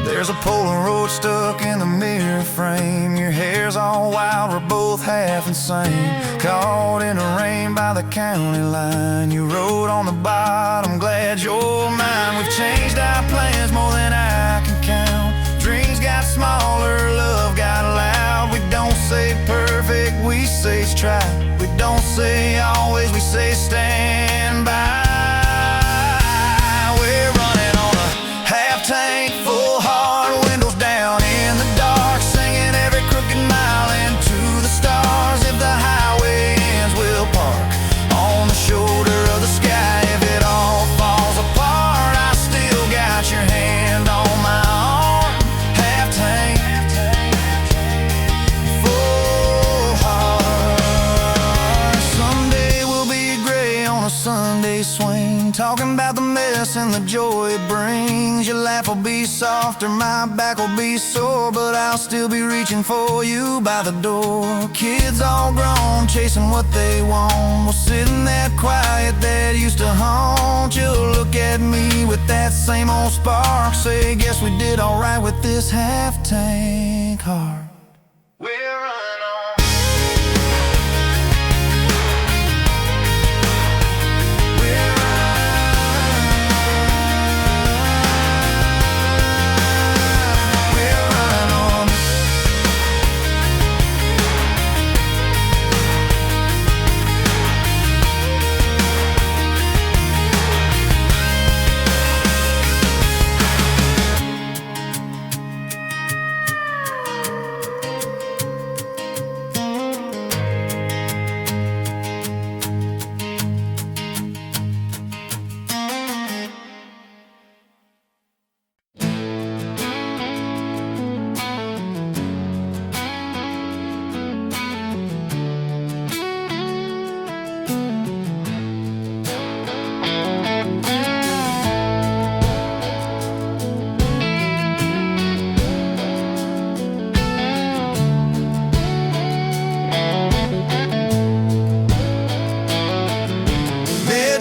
There's a Polaroid stuck in the mirror frame. Your hair's all wild, we're both half insane. Caught in the rain by the county line. You wrote on the bottom, glad you're mine. We've changed our plans more than I can count. Dreams got smaller, love got loud. We don't say perfect, we say try. We don't say always, we say stand by. We're running on a half-tank full, hard windows down in the dark, singing every crooked mile into the stars. If the highway ends, we'll park on the shoulder of the sky. If it all falls apart, I still got your hand on my arm. Half-tank, full heart. Someday we'll be gray on a Sunday swing, talking about the mess and the joy it brings. Your laugh will be softer, my back will be sore, but I'll still be reaching for you by the door. Kids all grown, chasing what they want. We'll sit in that quiet that used to haunt. You'll look at me with that same old spark, say, guess we did alright with this half-tank heart. We're running on. We're running on.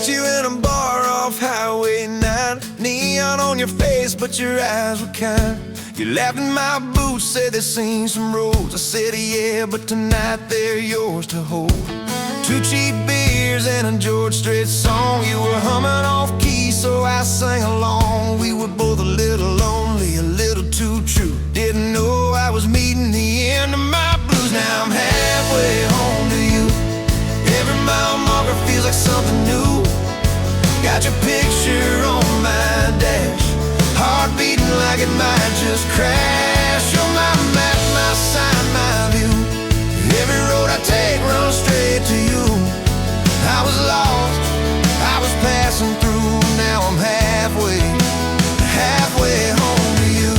You in a bar off Highway 9, neon on your face, but your eyes were kind. You laughed in my boots, said they'd seen some roads. I said yeah, but tonight they're yours to hold. 2 cheap beers and a George Strait song. You were humming off key, so I sang along. We were both a little lonely, a little too true. Didn't know I was meeting the end of my blues. Now I'm halfway home to you. Every mile marker feels like something new. Got your picture on my dash, heart beating like it might just crash. You're my map, my sign, my view. Every road I take runs straight to you. I was lost, I was passing through. Now I'm halfway home to you.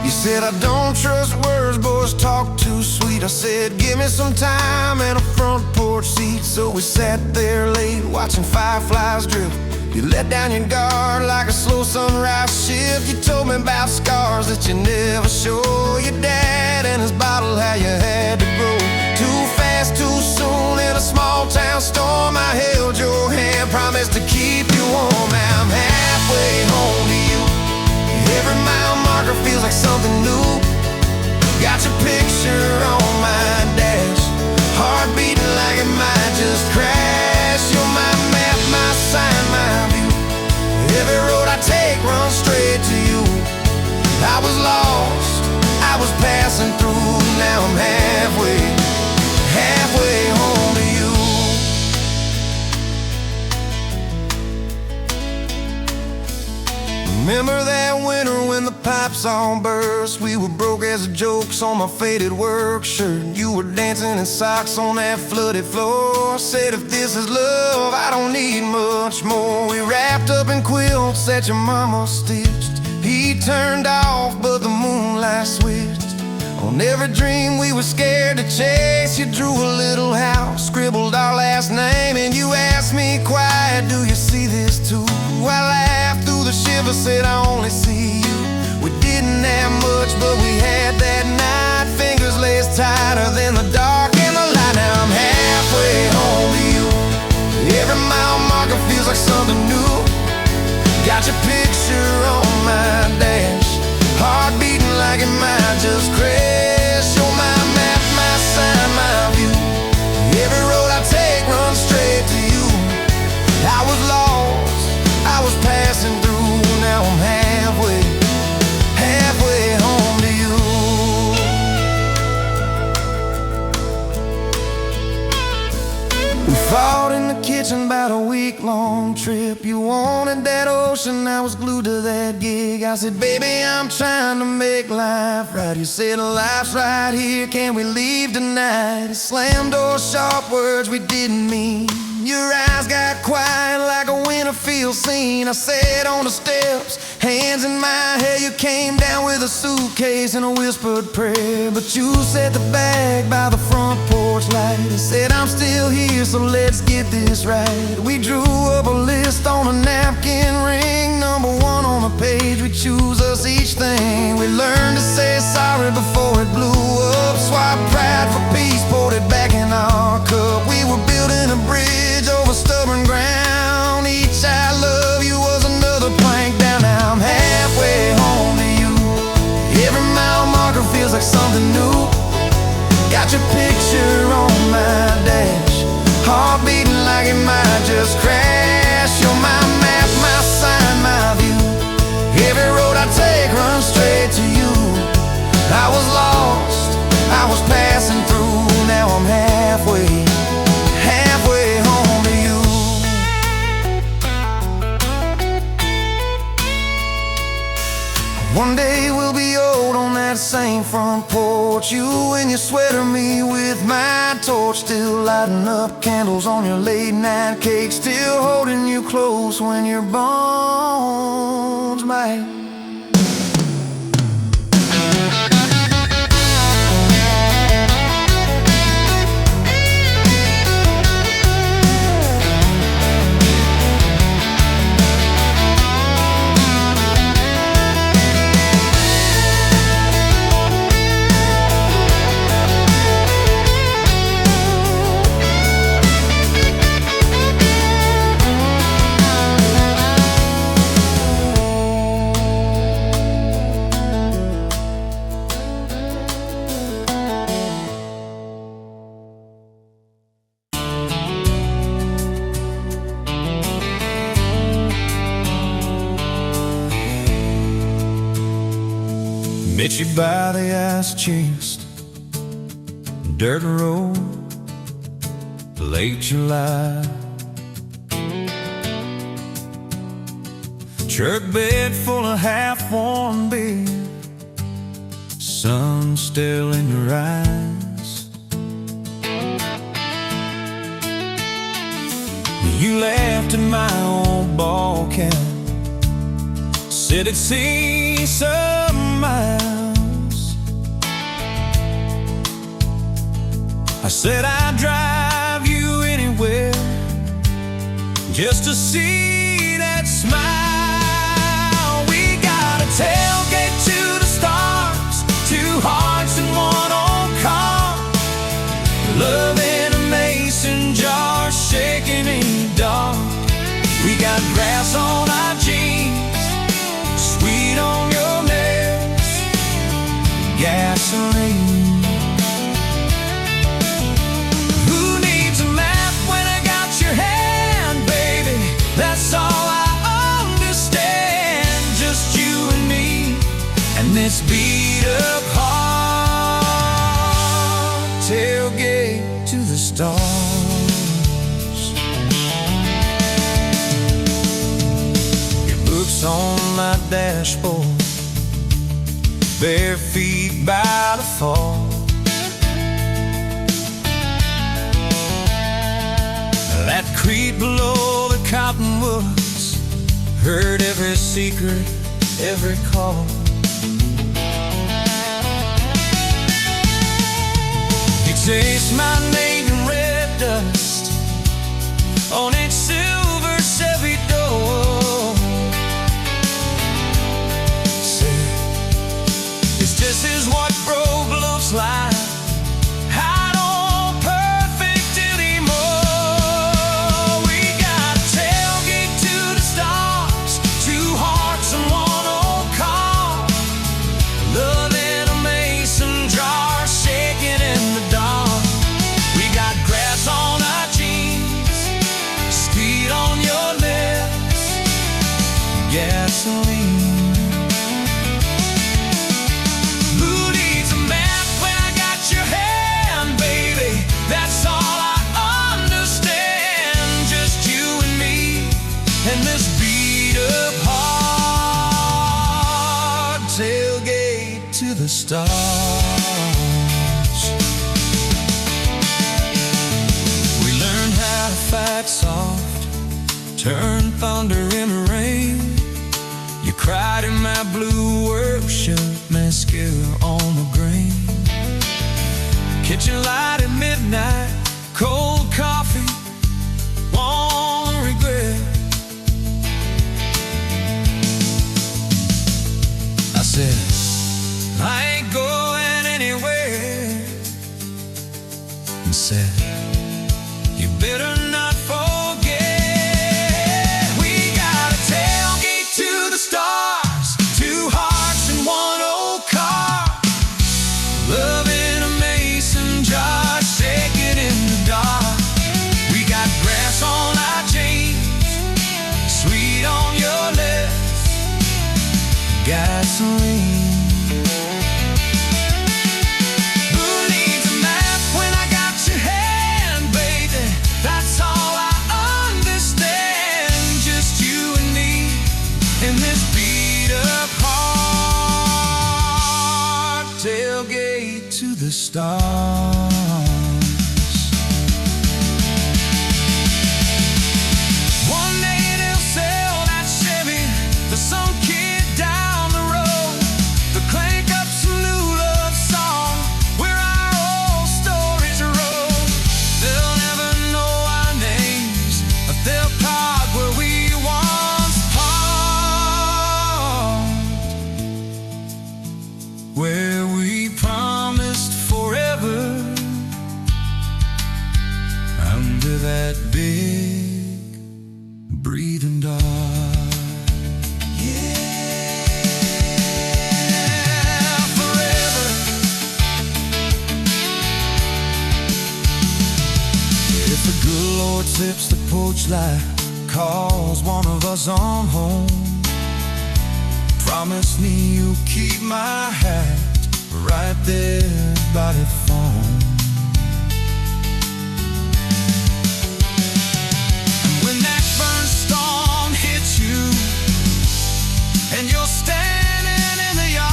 You said I don't trust words, boys talk too sweet. I said give me some time and a front porch seat. So we sat there late watching fireflies drift. You let down your guard like a slow sunrise shift. You told me about scars that you never show your dad, and his bottle how you had to grow too fast pass too soon. In a small town storm, I held your hand, promised to keep you warm. Now I'm halfway home to you. Every mile marker feels like something new. Got your picture on my dash, heart beating like it might just crash. You're my map, my sign, my view. Every road I take runs straight to you. I was lost, I was passing through. Now I'm halfway home to you. Remember that winter when the pipes all burst? We were broke as jokes on my faded work shirt. You were dancing in socks on that flooded floor. Said if this is love, I don't need much more. We wrapped up in quilts that your mama stitched. He turned off, but the moonlight switched. On every dream we were scared to chase, you drew a little house, scribbled our last name, and you asked me quiet, do you see this too? I laughed through the shiver, said I only see you. We didn't have much, but we had that night. Fingers laced tighter than the dark and the light. Now I'm halfway home to you. Every mile marker feels like something new. Got your picture on my dash, heart beating like it might just crash. You're my map, my sign, my view. Every road I take runs straight to you. I was lost, I was passing through. Now I'm halfway home to you. We fought in the kitchen about a week-long trip. You wanted that ocean, I was glued to that gig. I said, baby, I'm trying to make life right. You said, life's right here, can we leave tonight? It slammed doors, sharp words we didn't mean. Your eyes got quiet like a winter field scene. I sat on the steps, hands in my hair. You came down with a suitcase and a whispered prayer. But you set the bag by the front porch light and said, I'm still here, so let's get this right. We drew up a list on a napkin ring, number one on the page. We choose us each thing. We learned to say sorry before it blew up. Swap pride for peace, poured it back in our cup. We were building a bridge over stubborn ground. Each I love you was another plank down. Now I'm halfway home to you. Every mile marker feels like something new. Got your picture on my dash, heart beating like it might just crash. You're my map, my sign, my view. Every road I take runs straight to you. I was lost, I was passing through. Now I'm halfway home to you. One day we'll be old on that same front porch. You in your sweater, me with my torch. Still lighting up candles on your late night cake. Still holding you close when your bones might. Met you by the ice chest, dirt road, late July. Truck bed full of half-warm beer, sun still in your eyes. You laughed at my old ball cap, said it'd see some miles. I said I'd drive you anywhere just to see that smile. We got a tailgate to the stars, two hearts in one old car, loving this beat up heart, tailgate to the stars. Your books on my dashboard, bare feet by the fall. That creek below the cottonwoods heard every secret, every call. He chased my name in red dust on its silver Chevy door. Said, it's just as what broke looks like. Gasoline. Who needs a map when I got your hand, baby? That's all I understand. Just you and me and this beat up heart, tailgate to the stars. We learned how to fight soft, turn thunder into rain. You cried in my blue workshop, mascara on the grain. Kitchen light at midnight, cold coffee, won't regret. I said, I ain't going anywhere. And said, you better not forget. Stars, two hearts in one old car, love in a mason jar, shaking in the dark. We got grass on our jeans, sweet on your lips, gasoline. Who needs a map when I got your hand, baby? That's all I understand. Just you and me in this beat up heart, tailgate to the stars. One day they'll sell that Chevy to some kid down the road. They'll crank up some new love song where our old stories roll. They'll never know our names, but they'll park where we once parked, where we promised forever under that big breathing dog. Yeah, forever. If the good Lord sips the porch light, calls one of us on home, promise me you'll keep my hat right there by the phone. When that burn storm hits you and you're standing in the yard,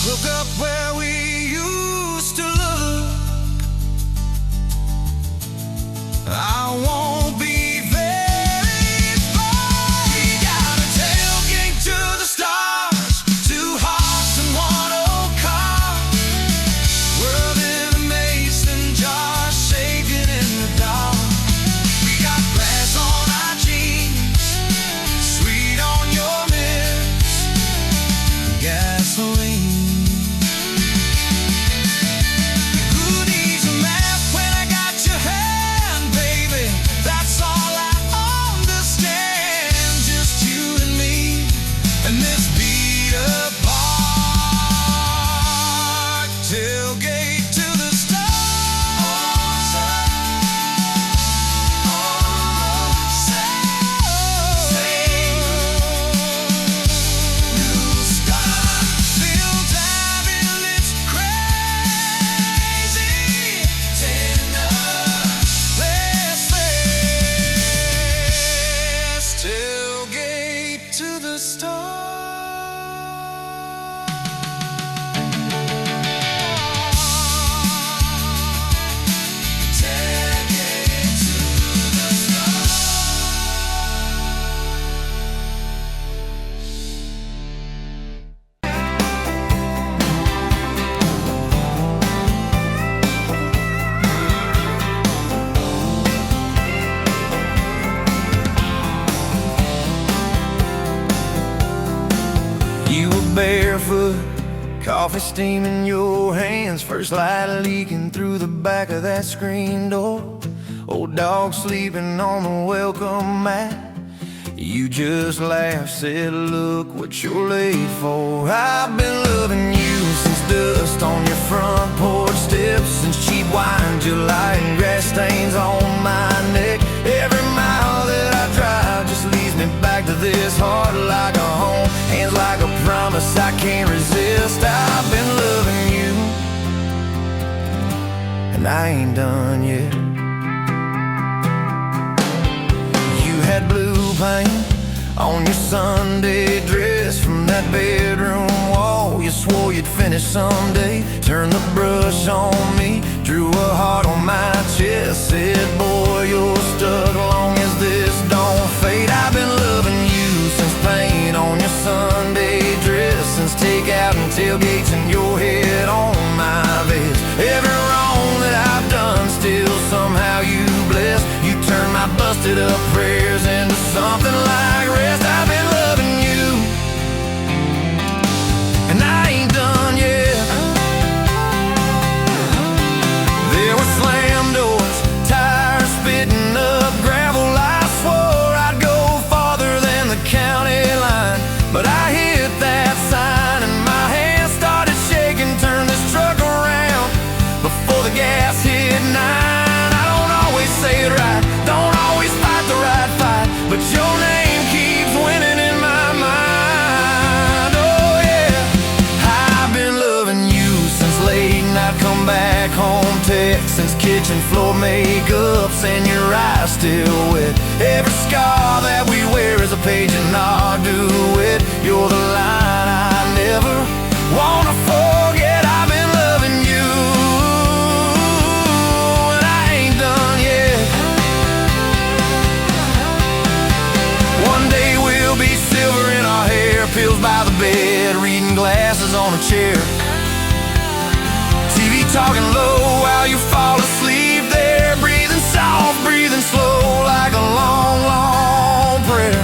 look up where we used to look. I won't be very far. We got a tailgate to the stars, barefoot, coffee steam in your hands, first light leaking through the back of that screen door. Old dog sleeping on the welcome mat. You just laughed, said, look what you're late for. I've been loving you since dust on your front porch steps, since cheap wine, July, and grass stains on my neck. Every mile that I drive just leads me back to this heart like a home, hands like a promise I can't resist. I've been loving you, and I ain't done yet. You had blue paint on your Sunday dress from that bedroom wall. You swore you'd finish someday. Turned the brush on me, drew a heart on my chest, said, boy, you're stuck long as this don't fade. I've been loving you since paint on your Sunday dress, since takeout and tailgates and your head on my vest. Every wrong that I've done, still somehow you bless. You turn my busted up prayers into something like rest. I've been loving you, and I ain't done yet. There were slam doors, tires spitting up gravel. I swore I'd go farther than the county line, but I hit that sign and my hands started shaking. Turned this truck around before the gas hit 9. I don't always say it right, don't always fight the right fight, but your name keeps winning in my mind. Oh yeah, I've been loving you since late night come back home text, since kitchen floor makeups and your eyes still wet. Every scar that we wear is a page in our duet. You're the line I never wanna forget. I've been loving you, and I ain't done yet. One day we'll be silver in our hair, pills by the bed, reading glasses on a chair, TV talking low while you fall asleep there, breathing soft, breathing slow like a long, long prayer.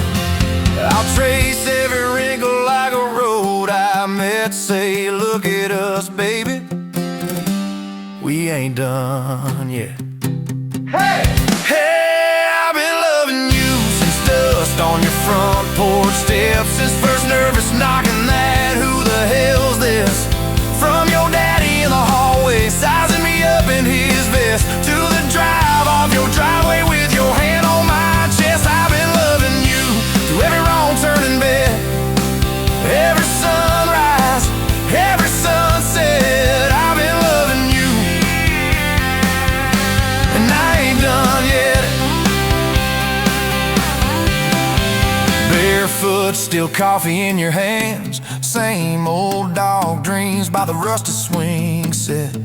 I'll trace every wrinkle like a road I met, say, look at us, baby, we ain't done yet. Hey! Hey, I've been loving you since dust on your front porch steps, since first nervous knocking that who the hell's this, from your daddy in the hallway sizing me up in his vest, to the drive off your driveway with your hand on my chest. I've been loving you through every wrong turn in bed, every sunrise, every sunset. I've been loving you, and I ain't done yet. Barefoot, still coffee in your hands, same old dog dreams by the rusted swing set.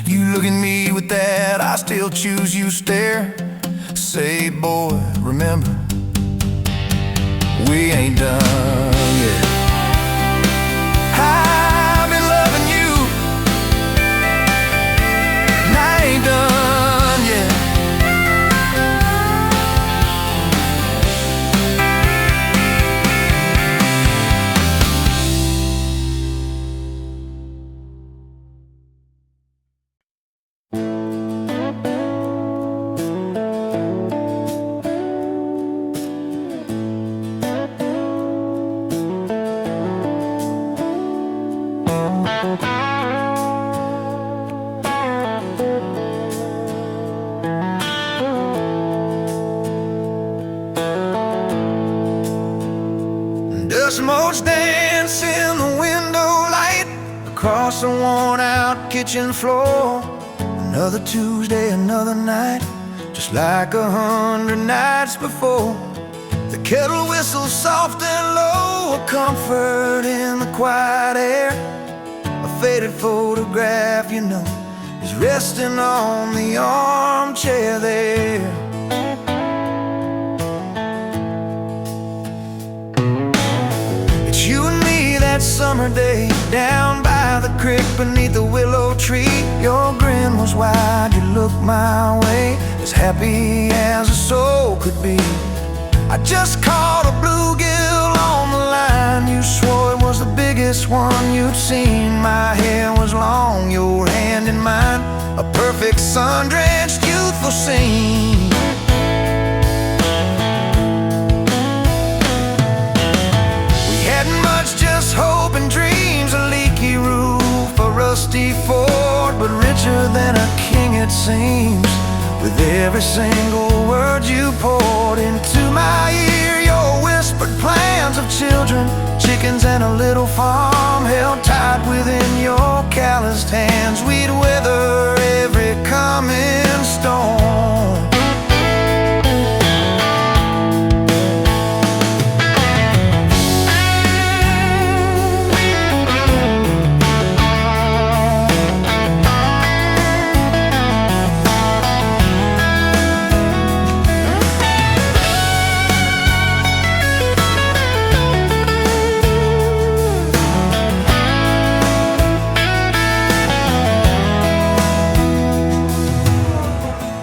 You look at me with that I still choose you stare, say, boy, remember, we ain't done yet. I've been loving you, and I ain't done yet. Dust motes dance in the window light across the worn out kitchen floor. Another Tuesday, another night, just like 100 nights before. The kettle whistles soft and low, a comfort in the quiet air. A faded photograph, you know, is resting on the armchair there. It's you and me that summer day, down by the creek beneath the willow tree. Your grin was wide, you looked my way, as happy as a soul could be. I just caught a bluegill on the line, you swore it was the biggest this one you'd seen. My hair was long, your hand in mine, a perfect sun-drenched youthful scene. We hadn't much, just hope and dreams, a leaky roof, a rusty fort, but richer than a king it seems. With every single word you poured into my ear, your whispered plans of children, chickens and a little farm held tight within your calloused hands. We'd weather every coming storm.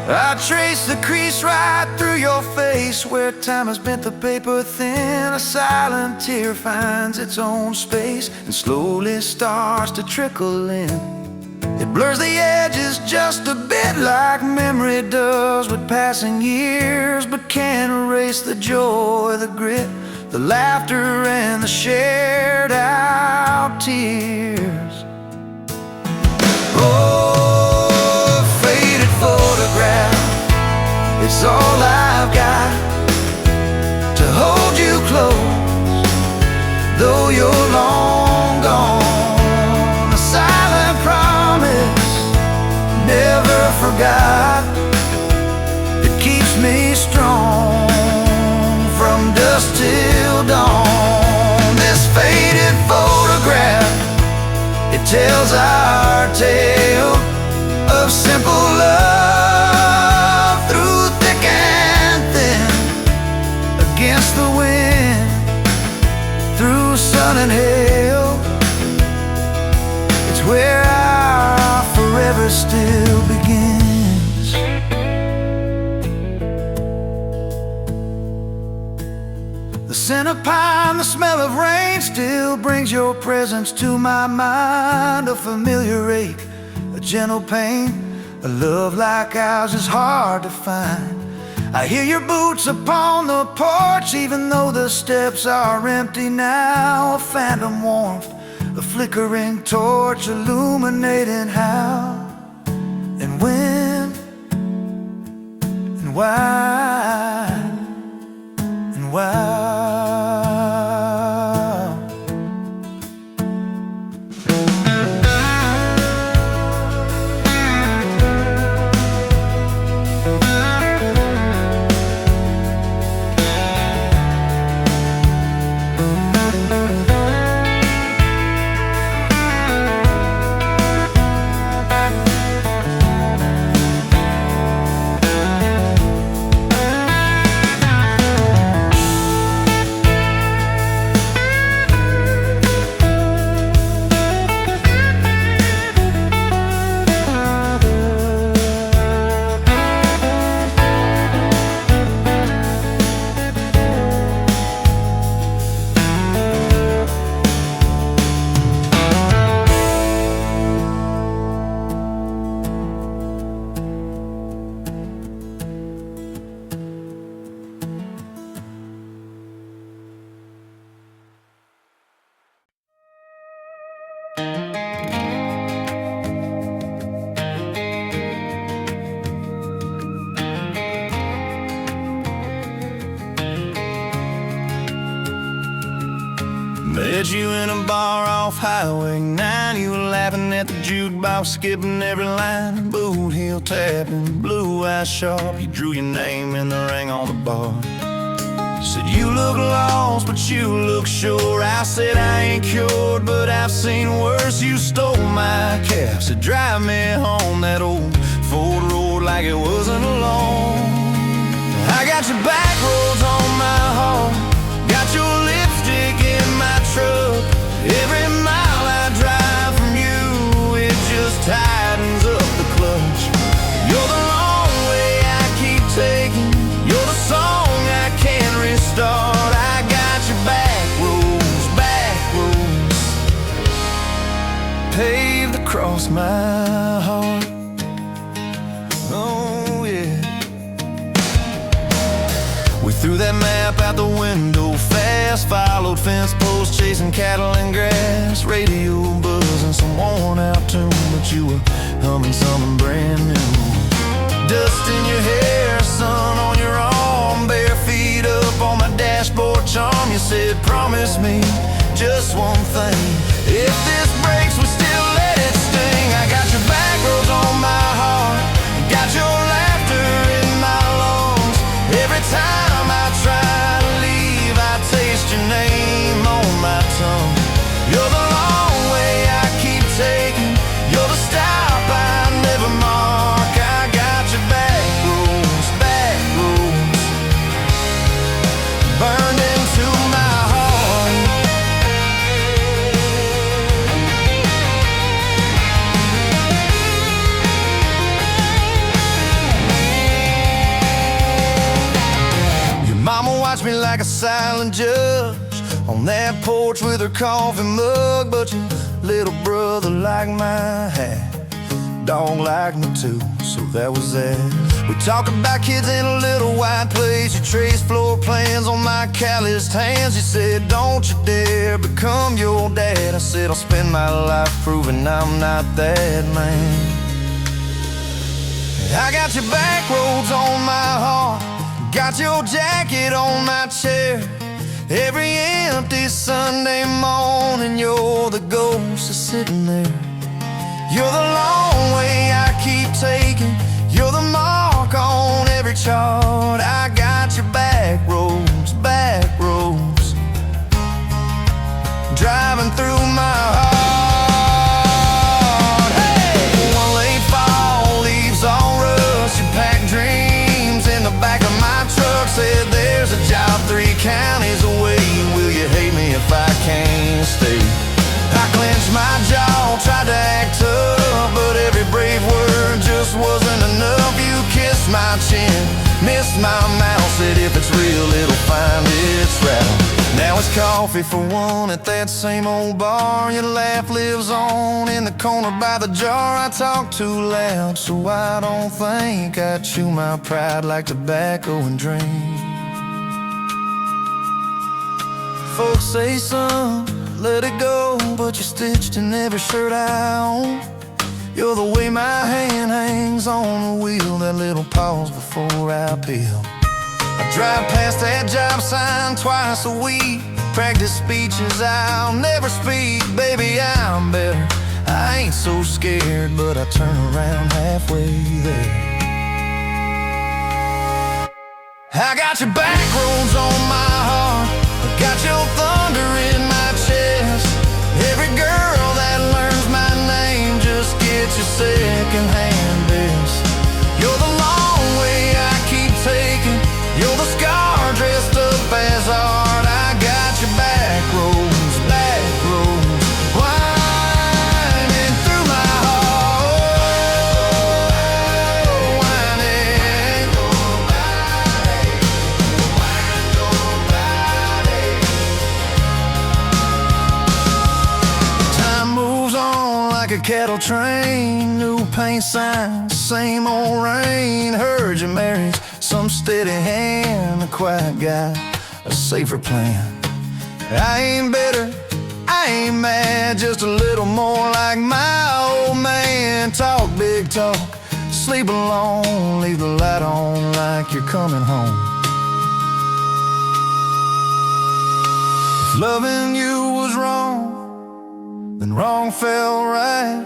I trace the crease right through your face, where time has bent the paper thin. A silent tear finds its own space and slowly starts to trickle in. It blurs the edges just a bit, like memory does with passing years, but can't erase the joy, the grit, the laughter and the shared out tears. Oh, faded photograph, it's all I've got to hold you close, though you're long gone. A silent promise, never forgot, it keeps me strong from dusk till dawn. This faded photograph, it tells our tale of simple love through thick and thin, against the wind, through sun and hail. It's where our forever still begins. The scent of pine, the smell of rain still brings your presence to my mind. A familiar ache, a gentle pain, a love like ours is hard to find. I hear your boots upon the porch, even though the steps are empty now. A phantom warmth, a flickering torch, illuminating how and when and why and why. Met you in a bar off Highway 9. You were laughing at the jukebox, skipping every line. Boot heel tapping, blue eyes sharp. You drew your name in the ring on the bar. Said you look lost, but you look sure. I said I ain't cured, but I've seen worse. You stole my cab, said drive me home. That old Ford road like it wasn't alone. I got your back roads on my heart, got your lipstick in my truck. Every mile I drive from you, it just tightens up the clutch. You're the long way I keep taking, you're the song I can't restart. I got your back roads, lost my heart. Oh yeah. We threw that map out the window fast, followed fence posts, chasing cattle and grass, radio buzzing some worn out tune, but you were humming something brand new. Dust in your hair, sun on your arm, bare feet up on my dashboard charm. You said, promise me just one thing, if this breaks, we still let it sting. I got your back roads on my heart, got your laughter in my lungs. Every time I try to leave, I taste your name on my tongue. You're the long way I keep taking, you're the stop I never mark. I got your back roads, burned into my heart. Your mama watched me like a silent judge on that porch with her coffee mug, but your little brother liked my hat, dog liked me too, so that was that. We talk about kids in a little white place, you traced floor plans on my calloused hands. You said, don't you dare become your dad. I said, I'll spend my life proving I'm not that man. I got your back roads on my heart, got your jacket on my chair. Every empty Sunday morning, you're the ghost that's sitting there. You're the long way I keep taking, you're the mark on every chart. I got your back roads, driving through my heart. Hey! One late fall, leaves all rust, you pack dreams in the back of my truck. Said there's a job 3 counties away, will you hate me if I can't stay? I clenched my jaw, tried to act tough, but every brave word just wasn't enough. You kissed my chin, missed my mouth, said if it's real, it'll find its route. Now it's coffee for one at that same old bar. Your laugh lives on in the corner by the jar. I talk too loud, so I don't think I chew my pride like tobacco and drink. Folks say, son, let it go, but you're stitched in every shirt I own. You're the way my hand hangs on the wheel, that little pause before I peel. I drive past that job sign twice a week, practice speeches I'll never speak. Baby, I'm better, I ain't so scared, but I turn around halfway there. I got your back roads on my heart, I got your thunder in my chest. Every girl that learns my name just gets your second-hand best. You're the long way I keep taking, you're the scar dressed up as art. I got your back roads, winding through my heart, winding. Time moves on like a cattle train, new paint signs, same old rain. Heard you married some steady hand, a quiet guy, a safer plan. I ain't bitter, I ain't mad, just a little more like my old man. Talk big talk, sleep alone, leave the light on like you're coming home. If loving you was wrong, then wrong felt right.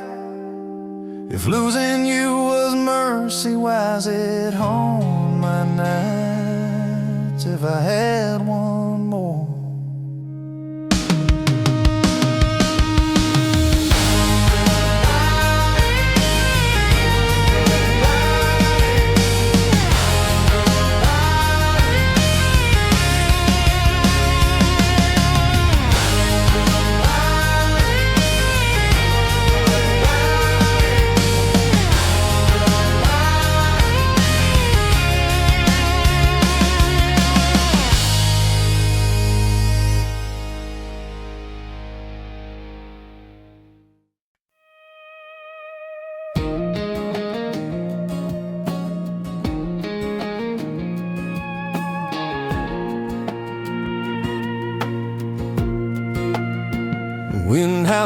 If losing you was mercy, why's it haunt my nights? If I had one more.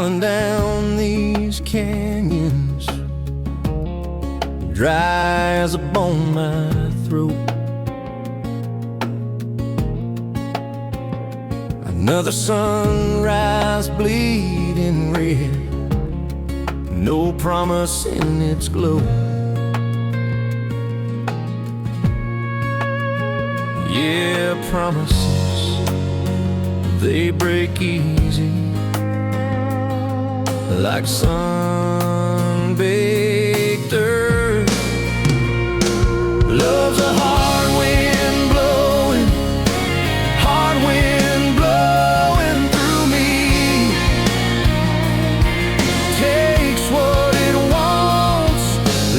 smiling down these canyons, dry as a bone my throat. Another sunrise bleeding red, no promise in its glow. Yeah, promises, they break easy, like sun-baked earth. Love's a hard wind blowing, hard wind blowing through me. Takes what it wants,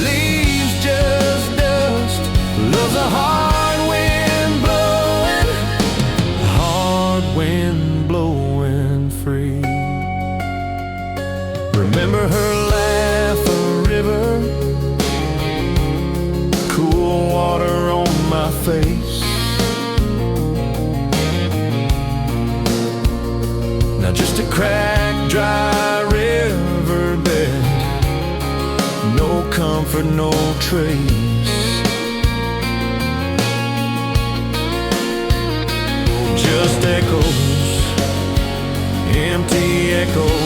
leaves just dust. Love's a hard wind blowing, hard wind blowing free. Remember her laugh, a river, cool water on my face. Now just a cracked, dry riverbed, no comfort, no trace. Just echoes, empty echoes